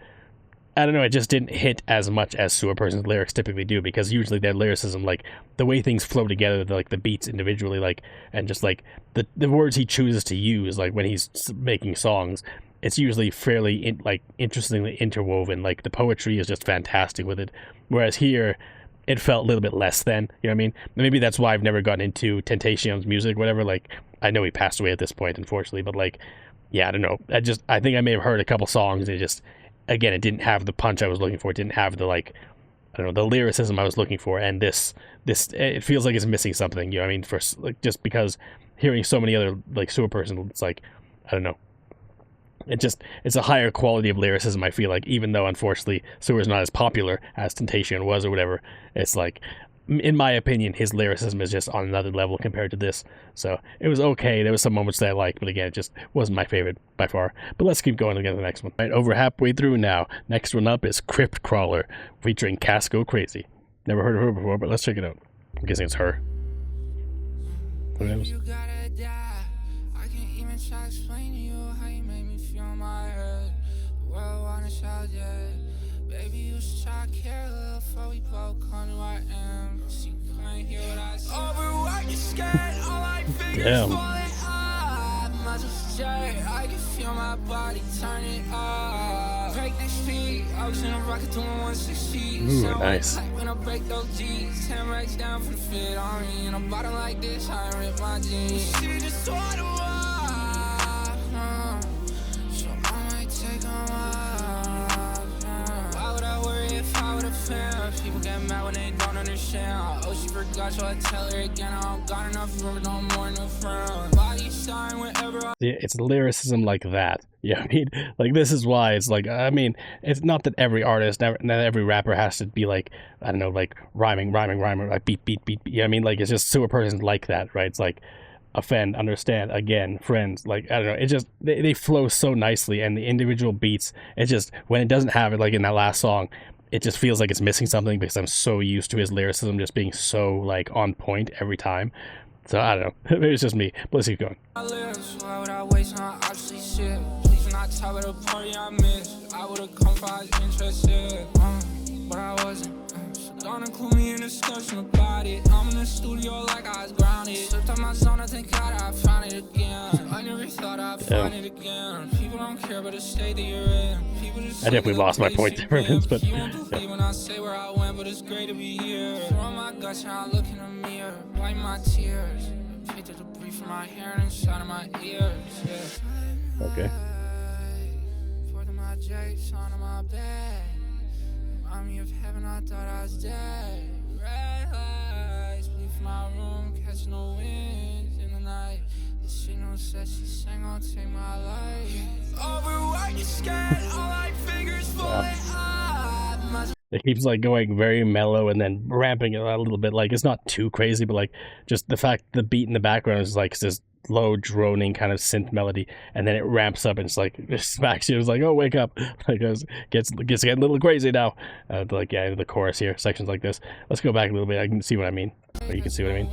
I don't know, it just didn't hit as much as Sewerperson's lyrics typically do, because usually their lyricism, like, the way things flow together, like, the beats individually, like, and just, like, the words he chooses to use, like, when he's making songs, it's usually fairly, interestingly interwoven. Like, the poetry is just fantastic with it, whereas here, it felt a little bit less than, you know what I mean? Maybe that's why I've never gotten into Tentacion's music, whatever. Like, I know he passed away at this point, unfortunately, but, like, yeah, I don't know. I think I may have heard a couple songs, and it just, again, it didn't have the punch I was looking for. It didn't have the, like, I don't know, the lyricism I was looking for. And this, it feels like it's missing something, you know what I mean? For, like, just because hearing so many other, like, Sewerperson, it's like, I don't know. It's a higher quality of lyricism, I feel like, even though, unfortunately, Sewer's not as popular as Tentacion was or whatever. It's like, in my opinion, his lyricism is just on another level compared to this. So it was okay. There was some moments that I liked, but again, it just wasn't my favorite by far. But let's keep going again to the next one. Right, over halfway through now. Next one up is Crypt Crawler, featuring Kassgocrazy. Never heard of her before, but let's check it out. I'm guessing it's her. Who knows? You gotta die. I can't even try to explain to you how you make me feel in my head. The world wanna shout, yeah. Baby, you should try to care a little before we both come to I am. So you can't hear what I say. Overworked, you're scared, all my fingers Damn. falling off. Muscles straight, I can feel my body turning up. Break the speed, I was in a rocket doing 160. Ooh, nice. When I break those G's, 10 racks down for the fit on me. And I'm bottom like this, I rip my jeans. She just wanna walk, so I might take them off. Why would I worry if I would offend? People get mad when they don't understand. Oh, she forgot, so I tell her again. I don't got enough room, no more, no friends. Body shine whenever I. It's lyricism like that. Yeah, I mean, like, this is why it's like, I mean, it's not that every artist, not every rapper has to be like, I don't know, like rhyming, like beat. Yeah, I mean, like, it's just Sewerperson's like that, right? It's like offend, understand, again, friends, like, I don't know, it just, they flow so nicely, and the individual beats, it just, when it doesn't have it, like in that last song, it just feels like it's missing something because I'm so used to his lyricism just being so, like, on point every time. So I don't know, maybe it's just me, but let's keep going. Why would I waste on obviously shit? Please not top of the party I missed. I would've come if I was interested, but I wasn't. So don't include me in discussion about it. I'm in the studio like I was grounded. Slipped on my zone, I thank God I found it again. I never thought I'd find it again. People don't care about the state that you're in. People just I definitely lost my point there for a minute, but you won't believe when I say where I went, but it's great to be here. Throw my guts and I look in the mirror, wipe my tears. Picked the debris from my hair and inside of my ears. Yeah. okay. Fourth of my drapes on my bed. Remind me of heaven, I thought I was dead. Red lights, bleed from my room, catching the winds in the night. The signal says she sang, I'll take my life. Overworked, you scared, all my fingers falling up. It keeps like going very mellow and then ramping it a little bit. Like, it's not too crazy, but like just the fact the beat in the background is like this low droning kind of synth melody, and then it ramps up and it's like it smacks you. It's like, oh, wake up! Like, it gets getting a little crazy now. Like, yeah, the chorus here, sections like this. Let's go back a little bit. I can see what I mean, or you can see what I mean.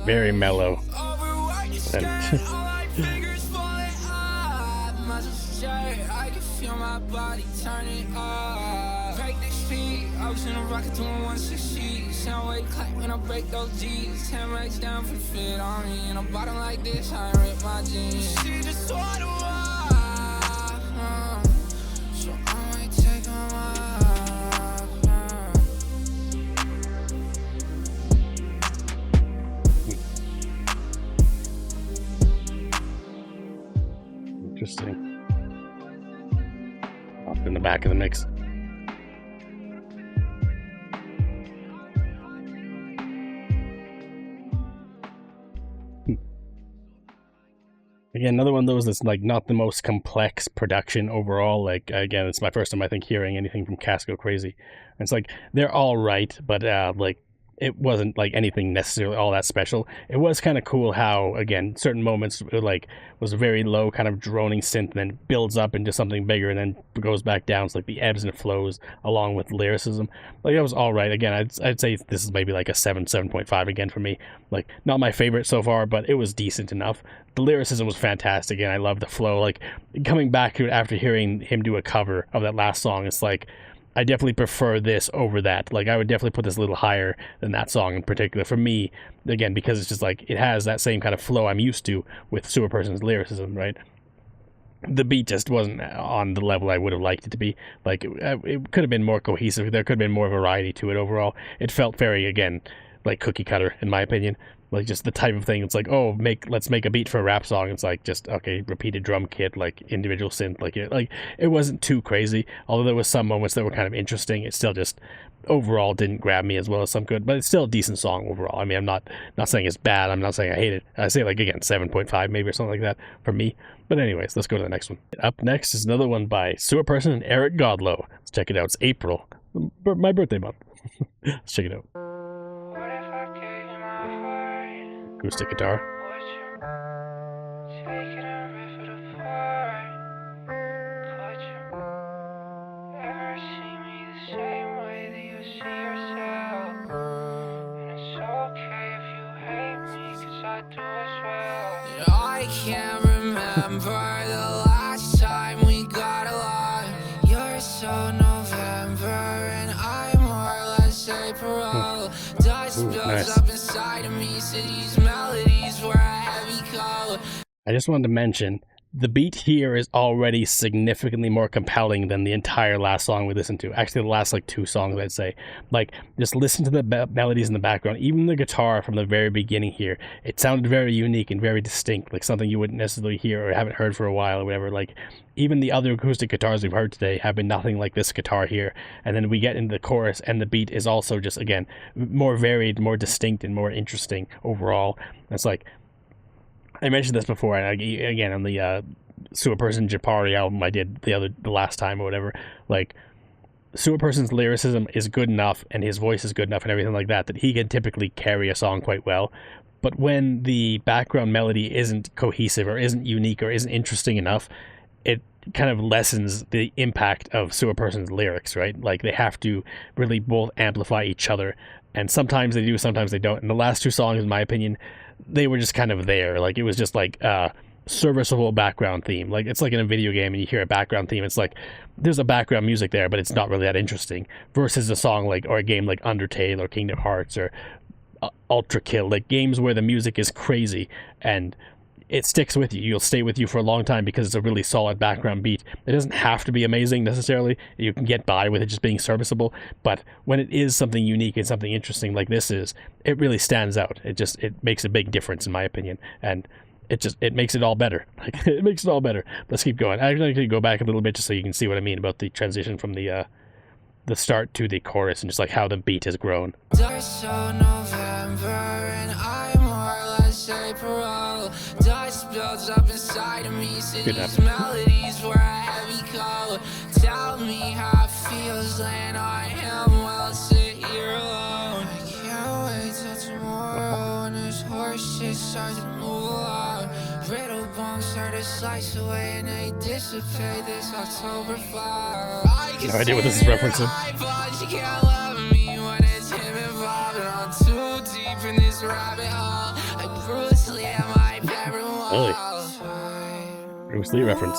Very mellow. I can feel my body turning up. Break the speed. I was in a rocket doing 160. Sound wave clap when I break those G's. 10 racks down for fit on me. In a bottom like this, I rip my jeans. She just wanna walk. So I might take them off. Interesting. Off in the back of the mix. Again, another one of those that's like not the most complex production overall. Like, again, it's my first time I think hearing anything from kassgocrazy. And it's like they're all right, but like it wasn't like anything necessarily all that special. It was kind of cool how, again, certain moments it like was a very low kind of droning synth, and then builds up into something bigger, and then goes back down. It's like the ebbs and flows along with lyricism. Like, it was all right. Again, I'd say this is maybe like a 7.5 again for me. Like, not my favorite so far, but it was decent enough. The lyricism was fantastic, and I love the flow. Like, coming back to it after hearing him do a cover of that last song, it's like, I definitely prefer this over that. Like, I would definitely put this a little higher than that song in particular for me, again, because it's just like it has that same kind of flow I'm used to with Sewerperson's lyricism, right? The beat just wasn't on the level I would have liked it to be. Like, it could have been more cohesive. There could have been more variety to it overall. It felt very, again, like cookie cutter in my opinion. Like, just the type of thing. It's like, oh, let's make a beat for a rap song. It's like, just, okay, repeated drum kit, like individual synth. Like it wasn't too crazy. Although there was some moments that were kind of interesting. It still just overall didn't grab me as well as some could. But it's still a decent song overall. I mean, I'm not saying it's bad. I'm not saying I hate it. I say, like, again, 7.5 maybe or something like that for me. But anyways, let's go to the next one. Up next is another one by Sewerperson and Eric Godlow. Let's check it out. It's April, my birthday month. Let's check it out. Acoustic guitar. I can't remember the last time we got along. You're so November and I'm more or less April. Dust builds up inside of me, so these melodies were a heavy coat. I just wanted to mention the beat here is already significantly more compelling than the entire last song we listened to. Actually, the last like 2 songs, I'd say. Like, just listen to the melodies in the background. Even the guitar from the very beginning here, it sounded very unique and very distinct, like something you wouldn't necessarily hear or haven't heard for a while or whatever. Like, even the other acoustic guitars we've heard today have been nothing like this guitar here. And then we get into the chorus, and the beat is also just, again, more varied, more distinct, and more interesting overall. It's like, I mentioned this before, and again on the Sewerperson Japari album I did the last time or whatever. Like, Sewerperson's lyricism is good enough, and his voice is good enough, and everything like that he can typically carry a song quite well. But when the background melody isn't cohesive or isn't unique or isn't interesting enough, it kind of lessens the impact of Sewerperson's lyrics, right? Like, they have to really both amplify each other, and sometimes they do, sometimes they don't. And the last 2 songs, in my opinion, they were just kind of there. Like, it was just like serviceable background theme. Like, it's like in a video game and you hear a background theme, it's like there's a background music there, but it's not really that interesting, versus a song like, or a game like Undertale or Kingdom Hearts or Ultra Kill, like games where the music is crazy and it sticks with you. You'll stay with you for a long time because it's a really solid background beat. It doesn't have to be amazing necessarily. You can get by with it just being serviceable, but when it is something unique and something interesting like this is, it really stands out. It makes a big difference in my opinion, and it makes it all better. Like, it makes it all better. Let's keep going. I'm going to go back a little bit just so you can see what I mean about the transition from the start to the chorus and just like how the beat has grown. Dust on November and I'm more or less April. Dust builds up inside of me, so these melodies were a heavy coat. Tell me how it feels when I am well sit here alone. I can't wait till tomorrow when this horse shit starts to move along. Riddle bones start to slice away and they dissipate this October fire. No idea what this is referencing. You can't love me when it's him involved, and I'm too deep in this rabbit hole. Like Bruce Lee at my bedroom wall. Really? Bruce Lee reference.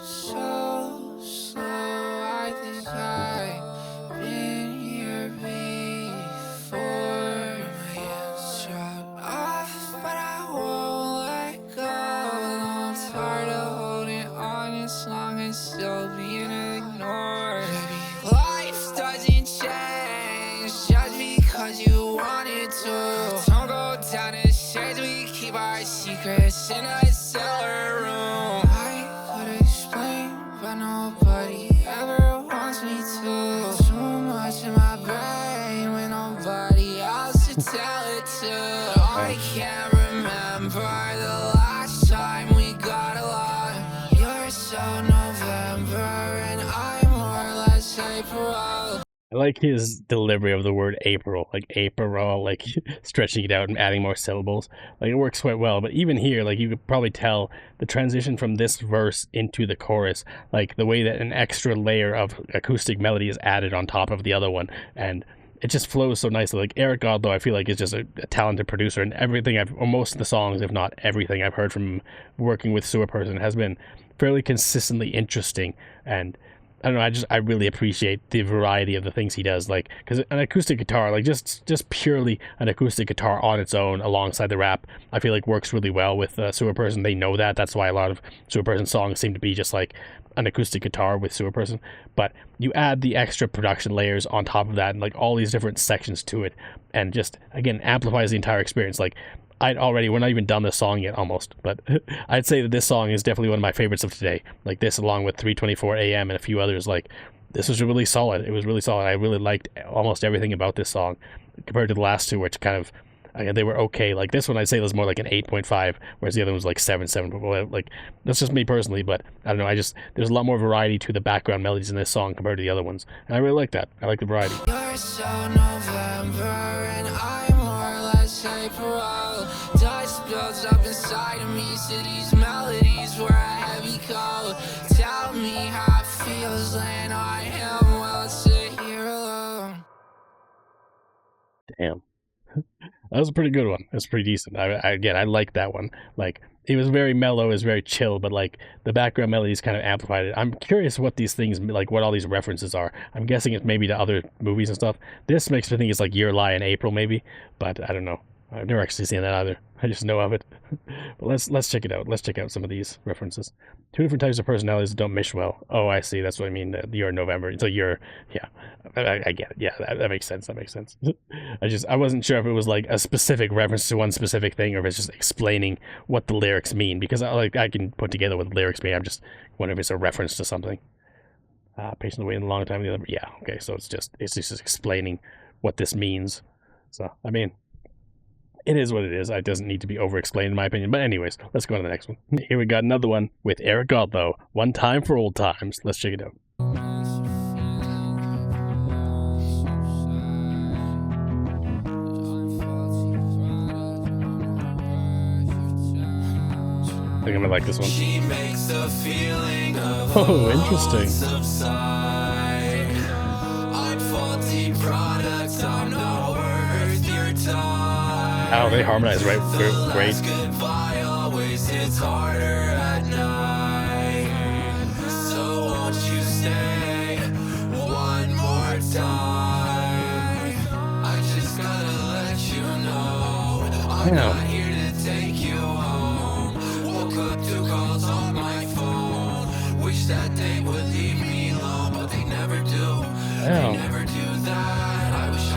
So slow, I think I've been here before. My hands drop off, but I won't let go. I'm tired of holding on as long as still being ignored. Baby, life doesn't change just because you want it to. Don't go down the stairs, we keep our secrets in a cellar room. I could explain, but nobody ever wants me to. Too much in my brain with nobody else to tell it to. I can't remember the last time we got along. You're so November and I'm more or less April. I like his delivery of the word April, like April, like stretching it out and adding more syllables. Like, it works quite well. But even here, like, you could probably tell the transition from this verse into the chorus, like the way that an extra layer of acoustic melody is added on top of the other one, and it just flows so nicely. Like, Eric Godlow, I feel like, is just a talented producer, and everything or most of the songs, if not everything I've heard from working with Sewerperson has been fairly consistently interesting. And I don't know, I really appreciate the variety of the things he does, like, because an acoustic guitar, like just purely an acoustic guitar on its own alongside the rap, I feel like works really well with Sewerperson. They know that. That's why a lot of Sewerperson songs seem to be just like an acoustic guitar with Sewerperson. But you add the extra production layers on top of that, and like all these different sections to it, and just, again, amplifies the entire experience. Like, we're not even done this song yet, almost, but I'd say that this song is definitely one of my favorites of today. Like, this, along with 3:24 a.m. and a few others, like, this was really solid. It was really solid. I really liked almost everything about this song compared to the last 2, which kind of, they were okay. Like, this one I'd say was more like an 8.5, whereas the other one was like 7. Like, that's just me personally, but I don't know. There's a lot more variety to the background melodies in this song compared to the other ones, and I really like that. I like the variety. You're so November and I'm more or less April. Dust builds up inside of me, so these melodies were a heavy coat. Tell me how it feels when I am well sit here alone. Damn. That was a pretty good one. It was pretty decent. I like that one. Like, it was very mellow, it was very chill, but like the background melodies kind of amplified it. I'm curious what these things, like what all these references are. I'm guessing it's maybe to other movies and stuff. This makes me think it's like Your Lie in April maybe, but I don't know. I've never actually seen that either. I just know of it. But let's check it out. Let's check out some of these references. Two different types of personalities that don't mesh well. Oh, I see. That's what I mean. You're November. So you're, yeah. I get it. Yeah, that makes sense. That makes sense. I wasn't sure if it was like a specific reference to one specific thing, or if it's just explaining what the lyrics mean. Because I can put together what the lyrics mean. I'm just wondering if it's a reference to something. Patiently waiting a long time. The other, yeah. Okay. So it's just explaining what this means. So I mean, it is what it is. It doesn't need to be over-explained, in my opinion. But anyways, let's go on to the next one. Here we got another one with Eric Godlow. One time for old times. Let's check it out. I think I'm gonna like this one. She makes the feeling of Oh, interesting. subside. I'm faulty products, I'm not worth your time. Oh, they harmonize right great. Goodbye always hits harder at night. So won't you stay one more time? I just gotta let you know I'm not here to take you home. Woke up to calls on my phone. Wish that they would leave me alone, but they never do. They never do that. I wish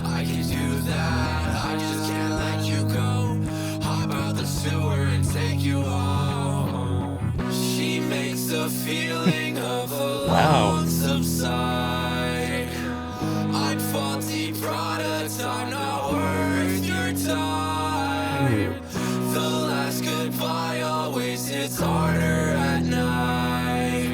I could do that. I just can't let you go. Hop out the sewer and take you home. She makes the feeling of alone subside. I'm faulty products, I'm not worth your time. The last goodbye always hits harder at night.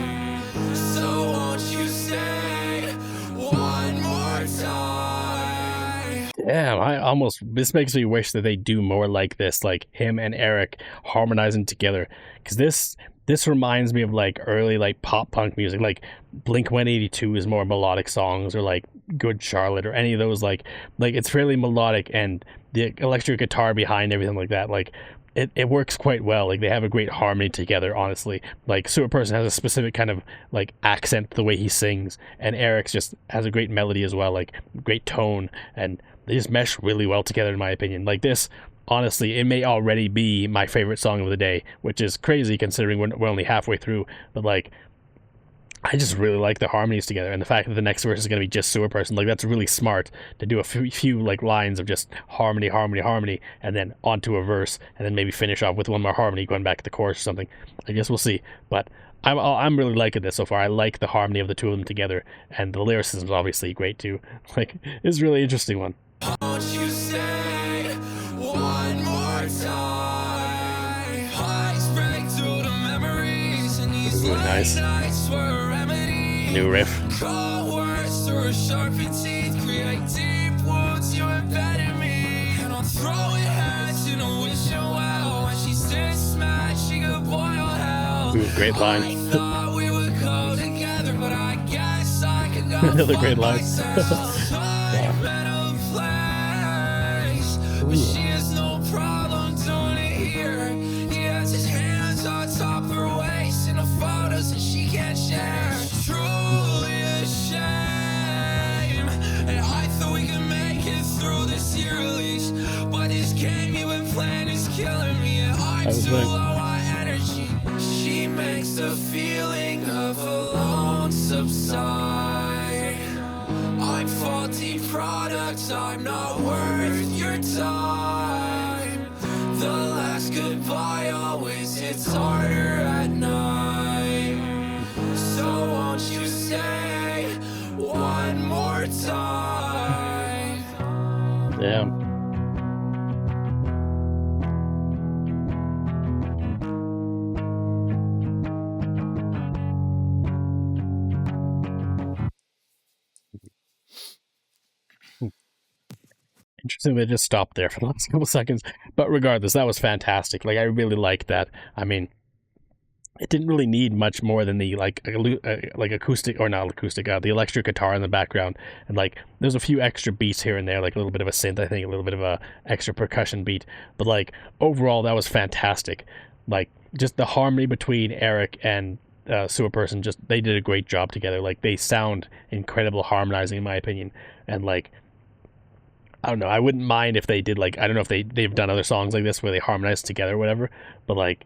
So won't you stay one more time? Damn, this makes me wish that they do more like this, like him and Eric harmonizing together. Because this reminds me of like early like pop punk music, like Blink-182 is more melodic songs, or like Good Charlotte, or any of those like it's fairly melodic, and the electric guitar behind everything like that, like it works quite well. Like they have a great harmony together, honestly. Like Sewerperson has a specific kind of like accent to the way he sings, and Eric's just has a great melody as well, like great tone, and they just mesh really well together in my opinion. Like this, honestly, it may already be my favorite song of the day, which is crazy considering we're only halfway through, but like I just really like the harmonies together, and the fact that the next verse is going to be just Sewerperson, like that's really smart to do a few like lines of just harmony, and then onto a verse, and then maybe finish off with one more harmony going back to the chorus or something. I guess we'll see, but I'm really liking this so far. I like the harmony of the two of them together, and the lyricism is obviously great too. Like it's a really interesting one. Won't you stay one more time? Eyes break through the memories, and these Nice. nights were a remedy. New riff. Cold words through sharpened teeth create deep wounds you embedded me. And I'm throwing heads in a wishing well. When she sits mad, she could boil hell. Ooh, great line. I thought we would go together, but I guess I could go. Another great line. But she has no problem doing it here. He has his hands on top of her waist in the photos that she can't share. Truly a shame. And I thought we could make it through this year at least, but this game you've been playing is killing me, and I'm too low on energy. She makes the feeling of alone subside. I'm faulty products, I'm not worth your time. The last goodbye always hits harder at night. So won't you stay one more time? Yeah. Interesting they just stopped there for the last couple seconds, but regardless, that was fantastic. Like I really liked that. I mean, it didn't really need much more than the like acoustic, or not acoustic, the electric guitar in the background, and like there's a few extra beats here and there, like a little bit of a synth, I think, a little bit of a extra percussion beat, but like overall that was fantastic. Like just the harmony between Eric and Sewerperson, just they did a great job together. Like they sound incredible harmonizing in my opinion, and like I don't know. I wouldn't mind if they did like, I don't know if they've done other songs like this where they harmonize together or whatever, but like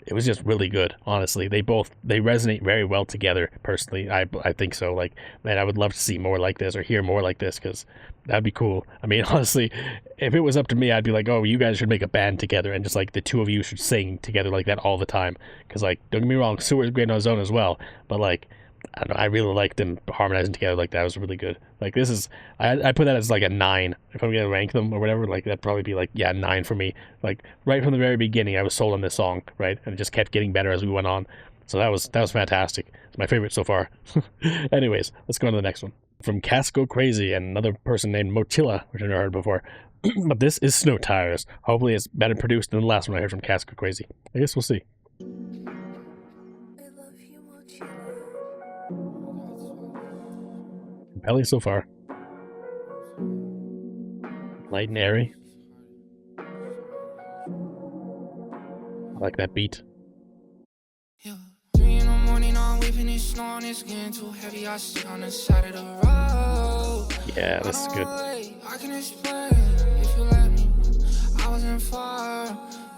it was just really good. Honestly, they resonate very well together. Personally, I think so. Like, man, I would love to see more like this or hear more like this because that'd be cool. I mean, honestly, if it was up to me, I'd be like, oh, you guys should make a band together and just like the two of you should sing together like that all the time. Because like, don't get me wrong, Sewer's great on his own as well, but like, I don't know, I really liked them harmonizing together like that. It was really good. Like this is, I put that as like a 9. If I'm gonna rank them or whatever, like that'd probably be like, yeah, 9 for me. Like right from the very beginning, I was sold on this song, right? And it just kept getting better as we went on. So that was fantastic. It's my favorite so far. Anyways, let's go on to the next one. From kassgocrazy and another person named Mochila, which I've never heard before. But this is Snow Tires. Hopefully it's better produced than the last one I heard from kassgocrazy. I guess we'll see. Compelling so far. Light and airy. I like that beat. Yeah. 3 in the morning, I'm waving and snoring. It's getting too heavy. I sit on the side of the road. Yeah, this is good. I can explain if you let me. I wasn't far.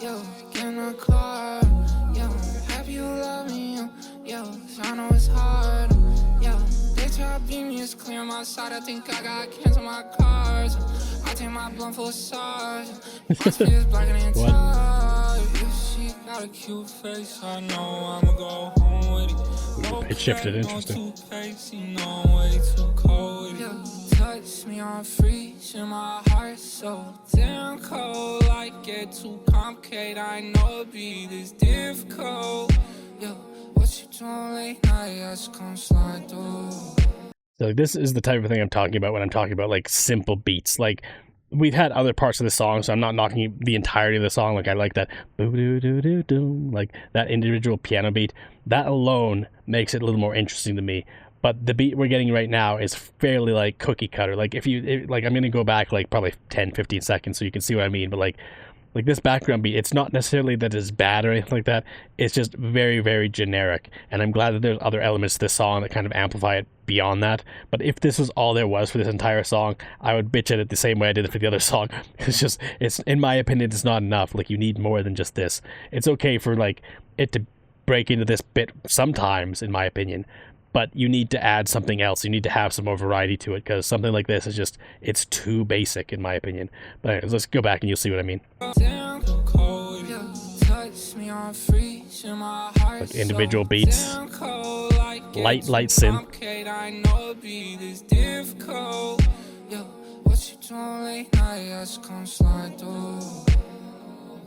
Yo, get in the car. Yo, happy you love me. Yo, I know it's hard. Yo, they try to beat me. It's clear on my side. I think I got cancel my cars. I take my blunt for a SARS. My skin is blacker than tar. If she got a cute face, I know I'ma go home with it. It shifted, interesting. You know I'm way too cold with it. Touch me, I'm freezing my heart so damn cold. Like get too complicated, I know it be this difficult. Yo, what you doing late night? I just come slide through. So this is the type of thing I'm talking about when I'm talking about like simple beats. Like we've had other parts of the song, so I'm not knocking the entirety of the song. Like I like that boo-doo-doo-doo-doo, like that individual piano beat. That alone makes it a little more interesting to me. But the beat we're getting right now is fairly like cookie cutter. Like if like I'm gonna go back like probably 10-15 seconds so you can see what I mean. But like this background beat, it's not necessarily that it's bad or anything like that. It's just very, very generic. And I'm glad that there's other elements to this song that kind of amplify it beyond that. But if this was all there was for this entire song, I would bitch at it the same way I did it for the other song. It's in my opinion, it's not enough. Like you need more than just this. It's okay for like it to break into this bit sometimes, in my opinion. But you need to add something else. You need to have some more variety to it because something like this is just, it's too basic in my opinion. But anyways, let's go back and you'll see what I mean. Like individual beats, light synth.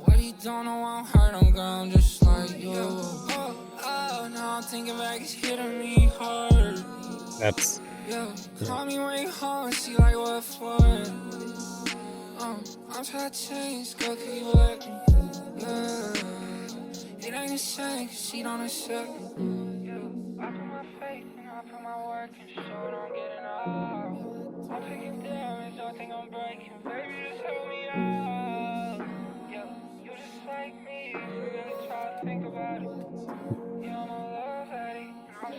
What you don't know won't hurt, I'm gone just like you. Oh, now I'm thinking back, it's hitting me hard. That's... Yeah, call me when you home and see like what for. I'm trying to change, girl, can you let me? Yeah, it ain't the same, cause she don't accept me. Yeah, I put my faith and I put my work and sure don't get enough. I'm thinking damage, I think I'm breaking, baby, just help me out. Yeah, you just like me, if you gotta try to think about it. You don't know love, Eddie, I'm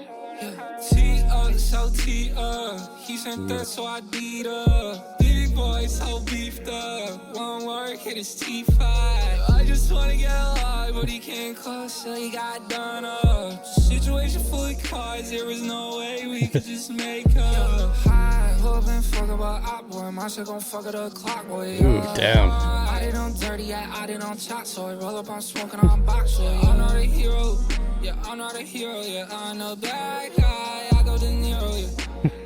so T-up, so T-up, he sent that so I beat up. Big boy, so beefed up, one work, hit his T5. I just wanna get alive, but he came close, so he got done up. Situation full of cards, there was no way we could just make up. High, hope and fuck about op boy, my shit gon' fuck at the clock, boy. Ooh, damn. I did on dirty, yeah, I did on chop, so I roll up on smoking on box, so I'm not a hero. Yeah, I'm not a hero, yeah, I'm the bad guy, I go to Nero, yeah.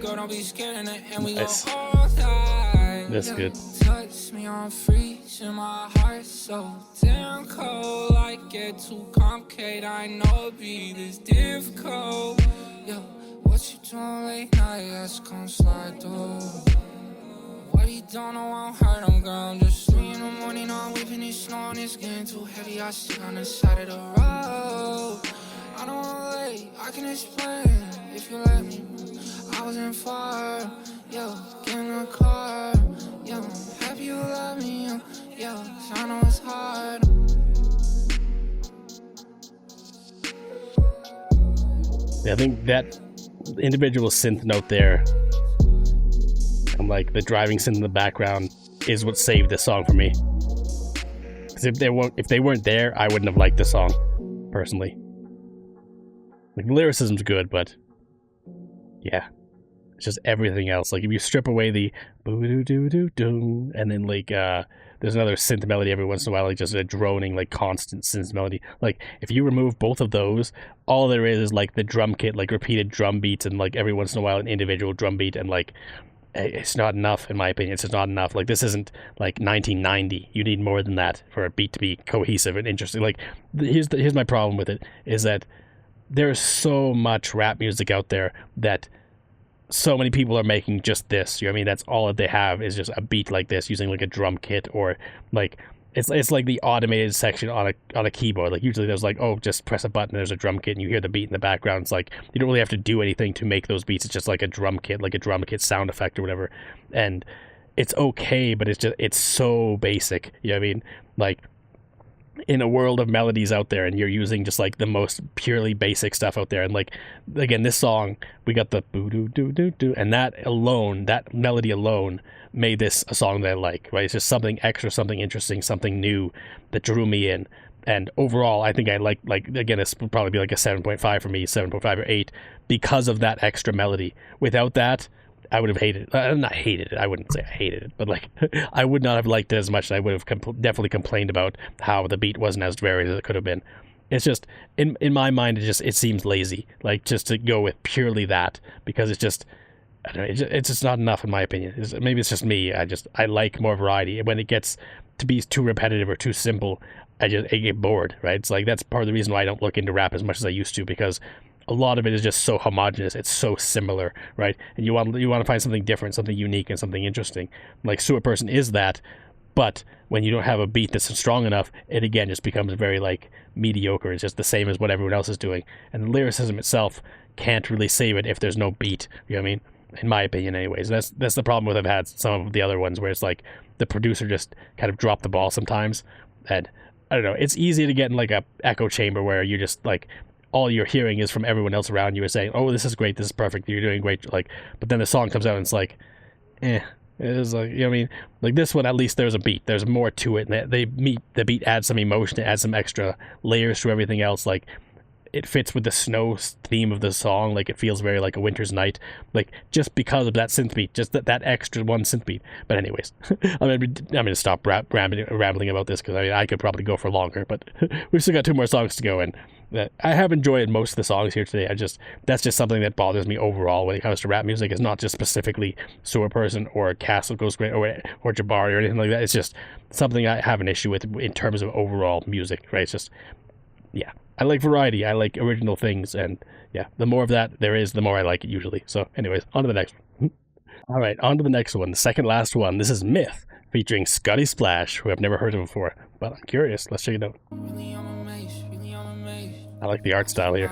Girl, don't be scared in it, and we Nice. go all die. That's good. Touch me, I'm freezing my heart so damn cold. Like get too complicated, I know it be this difficult. Yo, what you doing late night? I just come slide through. What you don't know won't hurt, I'm gone. Just 3 in the morning, I'm weeping and snoring. It's getting too heavy, I sit on the side of the road. I don't wanna late, I can explain if you let me. I wasn't far, yo, get in the car. Yo, happy you love me, yo, I know it's hard. Yeah, I think that individual synth note there, and like the driving synth in the background, is what saved this song for me. Because if they weren't there, I wouldn't have liked the song, personally. Like, the lyricism's good, but yeah, it's just everything else. Like, if you strip away the boo-doo-doo-doo-doo, and then like there's another synth melody every once in a while, like just a droning, like constant synth melody. Like, if you remove both of those, all there is like the drum kit, like repeated drum beats, and like every once in a while an individual drum beat, and like it's not enough, in my opinion. It's just not enough. Like, this isn't like 1990. You need more than that for a beat to be cohesive and interesting. Like, here's my problem with it, is that there's so much rap music out there that so many people are making just this. You know what I mean? That's all that they have, is just a beat like this using like a drum kit, or like it's like the automated section on a keyboard. Like, usually there's like, oh, just press a button, there's a drum kit, and you hear the beat in the background. It's like, you don't really have to do anything to make those beats. It's just like a drum kit sound effect or whatever. And it's okay, but it's so basic. You know what I mean? Like, in a world of melodies out there, and you're using just like the most purely basic stuff out there, and like, again, this song, we got the boo doo doo doo doo, and that melody alone made this a song that I like, right? It's just something extra, something interesting, something new that drew me in. And overall, I think I like again, this would probably be like a 7.5 for me, 7.5 or 8, because of that extra melody. Without that, I would have hated it. Not hated it, I wouldn't say I hated it, but like, I would not have liked it as much, and I would have definitely complained about how the beat wasn't as varied as it could have been. It's just, in my mind, it seems lazy, like, just to go with purely that, because it's just, I don't know, it's just not enough, in my opinion. Maybe it's just me. I like more variety. When it gets to be too repetitive or too simple, I get bored, right? It's like, that's part of the reason why I don't look into rap as much as I used to, because a lot of it is just so homogenous. It's so similar, right? And you want to find something different, something unique, and something interesting. Like, Sewerperson is that, but when you don't have a beat that's strong enough, it again just becomes very like mediocre. It's just the same as what everyone else is doing, and the lyricism itself can't really save it if there's no beat. You know what I mean? In my opinion, anyways. That's the problem with I've had some of the other ones, where it's like the producer just kind of dropped the ball sometimes, and I don't know. It's easy to get in like a echo chamber where you just like, all you're hearing is from everyone else around you is saying, oh, this is great, this is perfect, you're doing great, like, but then the song comes out and it's like, it's like, you know what I mean? Like, this one, at least there's a beat, there's more to it, and the beat adds some emotion, it adds some extra layers to everything else. Like, it fits with the snow theme of the song. Like, it feels very like a winter's night, like, just because of that synth beat, just that extra one synth beat. But anyways, I'm gonna stop rambling about this, because I mean, I could probably go for longer, but we've still got 2 more songs to go, and I have enjoyed most of the songs here today. That's just something that bothers me overall when it comes to rap music. It's not just specifically Sewerperson or kassgocrazy or Jabari or anything like that. It's just something I have an issue with in terms of overall music, right? It's just, yeah, I like variety, I like original things, and yeah, the more of that there is, the more I like it usually. So anyways, on to the next one. All right, on to the next one, the second last one. This is Myth, featuring Scotty Splash, who I've never heard of before, but I'm curious. Let's check it out. I like the art style here.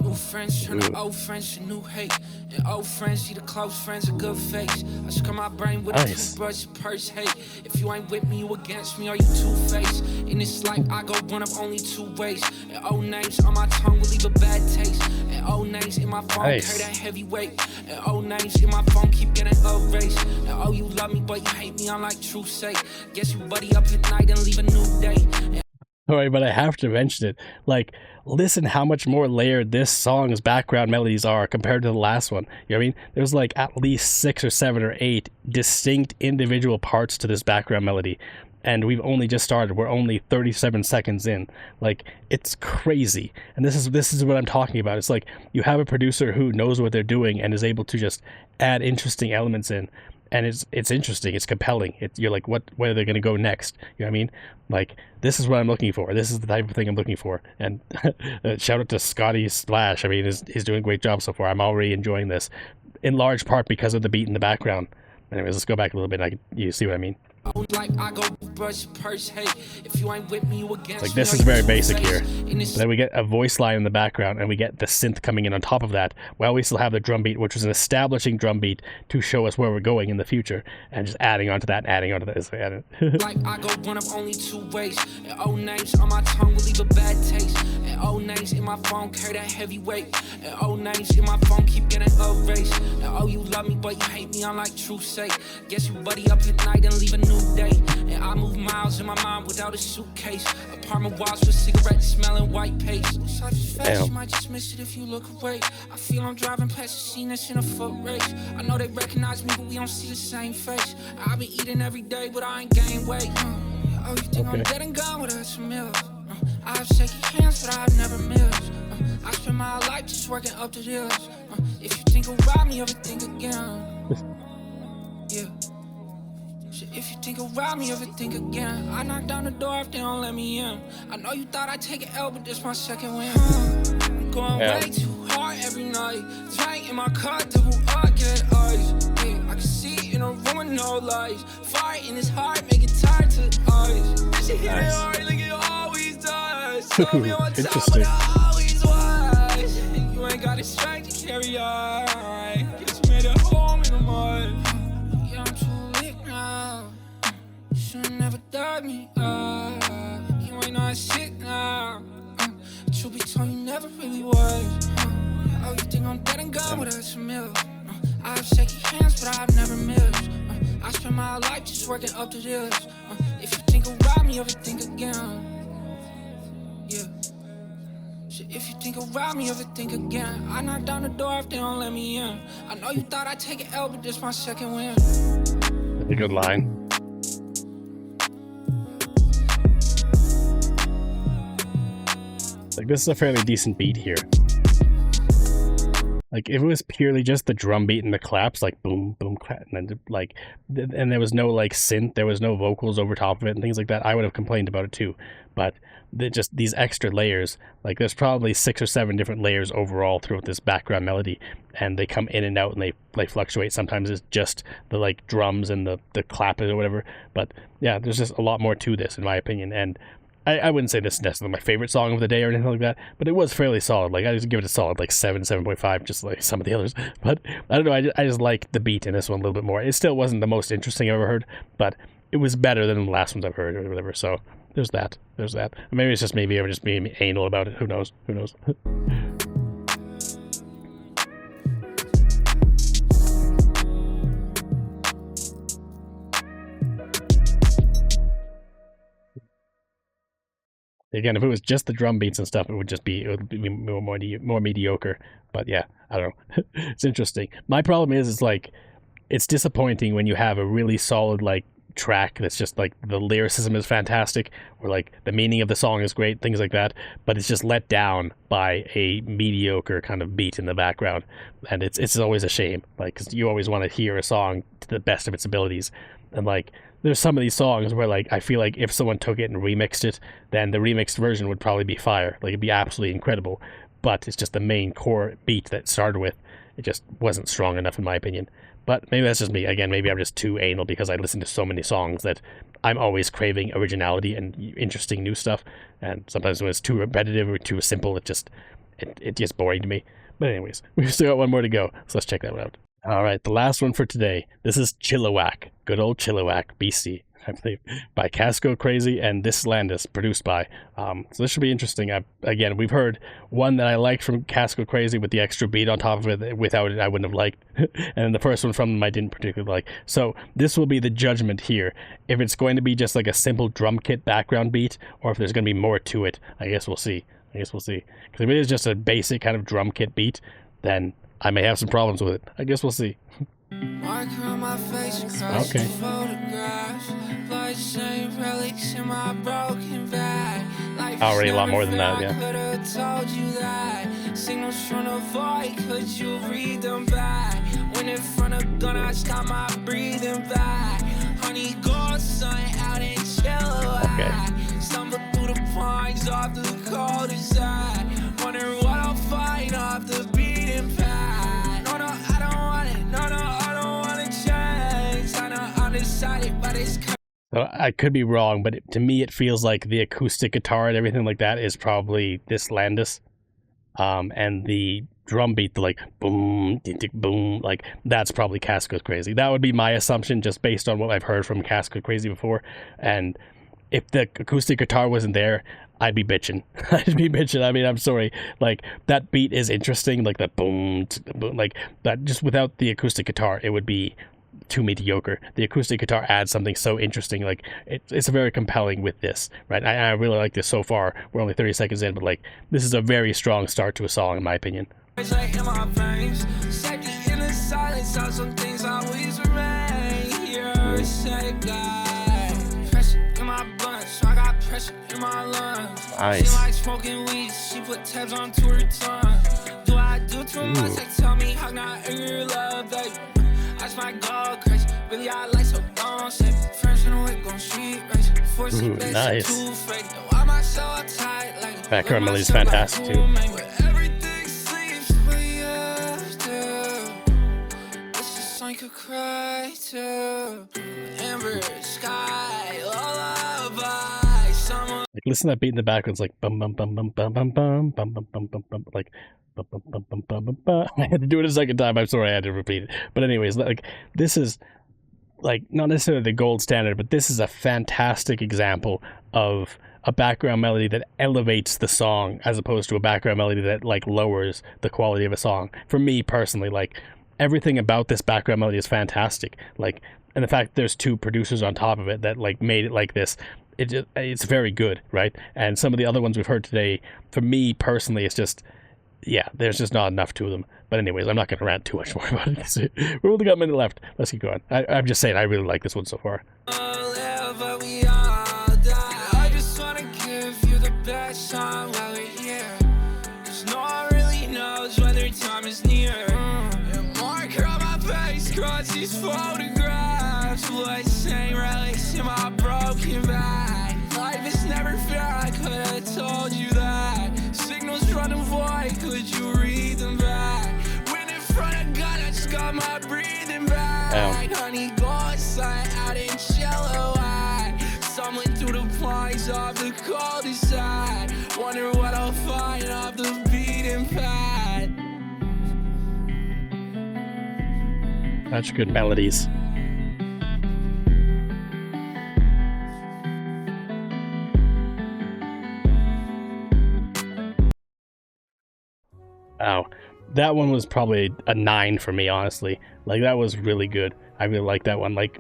New friends turn to old friends to new hate, and old friends see the close friends a good face. I scrub my brain with a toothbrush, purse hate. If you ain't with me, you against me, are you two-faced? And it's like I go one of only 2 ways. And old names on my tongue will leave a bad taste. And old names in my phone carry that heavy weight. And old names in my phone keep getting erased. And oh, you love me, but you hate me, I'm like true sake. Guess you buddy up at night and leave a new day. Alright, but I have to mention it. Like, listen how much more layered this song's background melodies are compared to the last one. You know what I mean? There's like at least 6 or 7 or 8 distinct individual parts to this background melody. And we've only just started. We're only 37 seconds in. Like, it's crazy. And this is what I'm talking about. It's like, you have a producer who knows what they're doing and is able to just add interesting elements in. And it's interesting, it's compelling. You're like, where are they going to go next? You know what I mean? Like, this is what I'm looking for. This is the type of thing I'm looking for. And shout out to Scotty Splash. I mean, he's doing a great job so far. I'm already enjoying this, in large part because of the beat in the background. Anyways, let's go back a little bit, and you see what I mean. Like I go brush purse, hey, if you ain't with me, you against like this is very basic here. But then we get a voice line in the background, and we get the synth coming in on top of that, while we still have the drum beat, which was an establishing drum beat to show us where we're going in the future, and just adding onto that, adding onto that. Like I go one of only two ways, and old names on my tongue will leave a bad taste, and old names in my phone carry that heavy weight, and old names in my phone keep getting erased, and oh you love me but you hate me on like true sake, guess you buddy up at night and leave a new day, and I move miles in my mind without a suitcase, apartment walls with cigarettes smelling white paste, such face, you might just miss it if you look away, I feel I'm driving past the scene that's in a foot race, I know they recognize me but we don't see the same face, I've been eating every day but I ain't gained weight, oh you think I'm dead and gone without some meals, I have shaky hands but I've never missed, I spend my life just working up to this, if you think you'll rob me, ever think again, yeah. If you think around me, ever think again, I knock down the door if they don't let me in. I know you thought I'd take an L, but this my second win. I'm going way too hard every night. Drink in my car, double up, get ice. Yeah, I can see in a room with no lights. Fire in his heart, make it tired to ice. I should hit it hard like it always does. Tell me on time, but I always was. You ain't got the strength to carry on. Guess you made it home in the mud. Yeah, I'm too never dug me up. You ain't not shit now. Truth be told, you never really was. Oh, you think I'm dead and gone without some milk? I have shaky hands, but I've never missed. I spend my life just working up to this. If you think around me, ever think again. Yeah. If you think around me, ever think again. I knock down the door if they don't let me in. I know you thought I'd take an L, but this my second win. That's a good line. Like this is a fairly decent beat here. Like if it was purely just the drum beat and the claps, like boom, boom, clap, and then like, and there was no like synth, there was no vocals over top of it and things like that, I would have complained about it too. But just these extra layers, like there's probably 6 or 7 different layers overall throughout this background melody, and they come in and out and they fluctuate. Sometimes it's just the like drums and the clap or whatever. But yeah, there's just a lot more to this in my opinion, and I wouldn't say this is necessarily my favorite song of the day or anything like that, but it was fairly solid. Like I just give it a solid like 7, 7.5, just like some of the others. But I don't know, I just like the beat in this one a little bit more. It still wasn't the most interesting I've ever heard, but it was better than the last ones I've heard or whatever. So there's that. Maybe it's just maybe I'm just being anal about it. Who knows? Again, if it was just the drum beats and stuff, it would be more mediocre. But yeah, I don't know. It's interesting. My problem is, it's like, it's disappointing when you have a really solid like track that's just like the lyricism is fantastic, or like the meaning of the song is great, things like that, but it's just let down by a mediocre kind of beat in the background, and it's always a shame. Like, 'cause you always want to hear a song to the best of its abilities, and like, there's some of these songs where like I feel like if someone took it and remixed it, then the remixed version would probably be fire. Like it'd be absolutely incredible. But it's just the main core beat that it started with. It just wasn't strong enough in my opinion. But maybe that's just me. Again, maybe I'm just too anal because I listen to so many songs that I'm always craving originality and interesting new stuff. And sometimes when it's too repetitive or too simple, it gets boring to me. But anyways, we've still got one more to go, so let's check that one out. All right, the last one for today. This is Chilliwack, good old Chilliwack, BC, I believe, by kassgocrazy and this land is produced by. So this should be interesting. Again, we've heard one that I liked from kassgocrazy with the extra beat on top of it. Without it, I wouldn't have liked. And the first one from them I didn't particularly like. So this will be the judgment here. If it's going to be just like a simple drum kit background beat, or if there's going to be more to it, I guess we'll see. Because if it is just a basic kind of drum kit beat, then I may have some problems with it. I guess we'll see. Okay. Already a lot more than that, yeah. Signals from the void, could you read them back? When in front of gun, I stop my breathing back. Honey gold sun out in Chilliwack. Stumble through the pines off the cul-de-sac. Wondering what I'll find off the beaten path. No, I don't want it. No, I don't want to change. I know I'm decided, but it's I could be wrong, but to me it feels like the acoustic guitar and everything like that is probably this Landis, and the drum beat, the like boom, ding, ding, boom, like that's probably Kassgocrazy. That would be my assumption, just based on what I've heard from Kassgocrazy before. And if the acoustic guitar wasn't there, I'd be bitching. I'd be bitching. I mean, I'm sorry. Like, that beat is interesting, like that boom, boom, like that. Just without the acoustic guitar, it would be too mediocre. The acoustic guitar adds something so interesting. Like, it's very compelling with this, right? I really like this so far. We're only 30 seconds in, but like, this is a very strong start to a song, in my opinion. In my veins, safety in the silence, how some things always remain. You're a safe guy. Pressure in my blunt, so I got pressure in my lungs. Nice. She like smoking weed, she put tabs on to her tongue. Do I do too much? They tell me how not in your love, baby. I just might go crazy. Really, I like so don't say. Friends in the way, gon' street race. Force it, nice. too fake. Why am I so tight? Like, Background melody's fantastic too. I could cry to amber sky, lullaby, someone. Like, listen to that beat in the background. It's like bum bum bum bum bum bum bum bum bum bum bum bum, like bum bum bum bum bum bum bum. I had to do it a second time. I'm sorry, I had to repeat it. But anyways, like, this is like not necessarily the gold standard, but this is a fantastic example of a background melody that elevates the song, as opposed to a background melody that like lowers the quality of a song. For me personally, like, everything about this background melody is fantastic. Like, and the fact there's two producers on top of it that like made it like this, it's very good, right? And some of the other ones we've heard today, for me personally, it's just, yeah, there's just not enough to them. But anyways, I'm not going to rant too much more about it. We've only got a minute left. Let's keep going. I'm just saying, I really like this one so far. I just wanna give you the best time while we're here. 'Cause no one really knows whether time is near. Cross these photographs, what's saying relics in my broken back. Life is never fair, I could've told you that. Signals running void, could you read them back? When in front of God, I just got my breathing back. Honey, go outside out in Chilliwack. Stumbling through the pines of the cul-de-sac. Wonder what I'll find off the beaten path. Such good melodies. Wow, that one was probably a 9 for me, honestly. Like, that was really good. I really like that one. Like,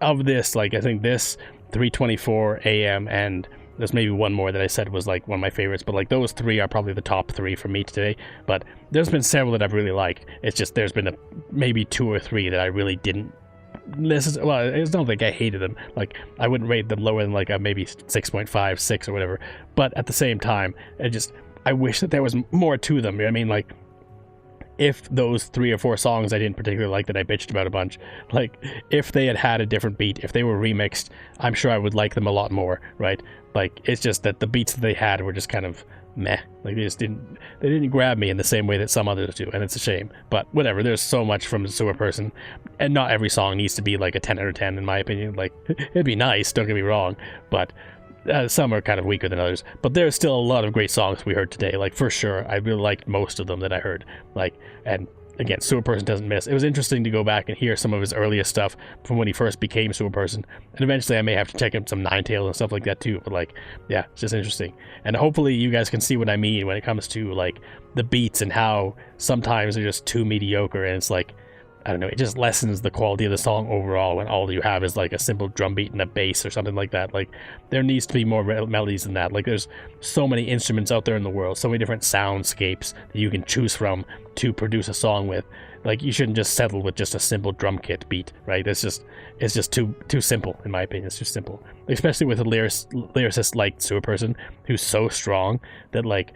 of this, like, I think this, 3:24 a.m. and there's maybe one more that I said was like one of my favorites, but like those three are probably the top 3 for me today. But there's been several that I've really liked. It's just there's been maybe 2 or 3 that I really didn't listen. Well, it's not like I hated them. Like, I wouldn't rate them lower than like a maybe 6.5, 6 or whatever. But at the same time, I wish that there was more to them. You know what I mean? Like, if those 3 or 4 songs I didn't particularly like that I bitched about a bunch, like, if they had a different beat, if they were remixed, I'm sure I would like them a lot more, right? Like, it's just that the beats that they had were just kind of meh. Like, they didn't grab me in the same way that some others do, and it's a shame. But whatever, there's so much from Sewerperson, and not every song needs to be like a 10 out of 10 in my opinion. Like, it'd be nice, don't get me wrong, but some are kind of weaker than others. But there's still a lot of great songs we heard today, like, for sure. I really liked most of them that I heard. Like, and again, Sewerperson doesn't miss. It was interesting to go back and hear some of his earliest stuff from when he first became Sewerperson, and eventually I may have to check out some Ninetales and stuff like that too. But like, yeah, it's just interesting. And hopefully you guys can see what I mean when it comes to like the beats and how sometimes they're just too mediocre, and it's like, I don't know, it just lessens the quality of the song overall when all you have is like a simple drum beat and a bass or something like that. Like, there needs to be more melodies than that. Like, there's so many instruments out there in the world, so many different soundscapes that you can choose from to produce a song with. Like, you shouldn't just settle with just a simple drum kit beat, right? It's just too simple, in my opinion. It's too simple, especially with a lyricist like Sewerperson, who's so strong that, like,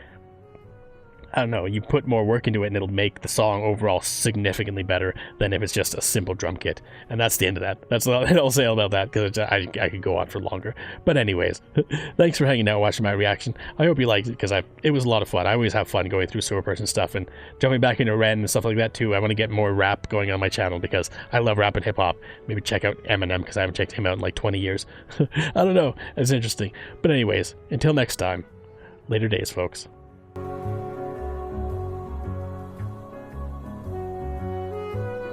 I don't know, you put more work into it and it'll make the song overall significantly better than if it's just a simple drum kit. And that's the end of that. That's all I'll say about that, because I could go on for longer. But anyways, thanks for hanging out, watching my reaction. I hope you liked it, because it was a lot of fun. I always have fun going through Sewerperson stuff and jumping back into Ren and stuff like that too. I want to get more rap going on my channel because I love rap and hip-hop. Maybe check out Eminem, because I haven't checked him out in like 20 years. I don't know. It's interesting. But anyways, until next time, later days, folks.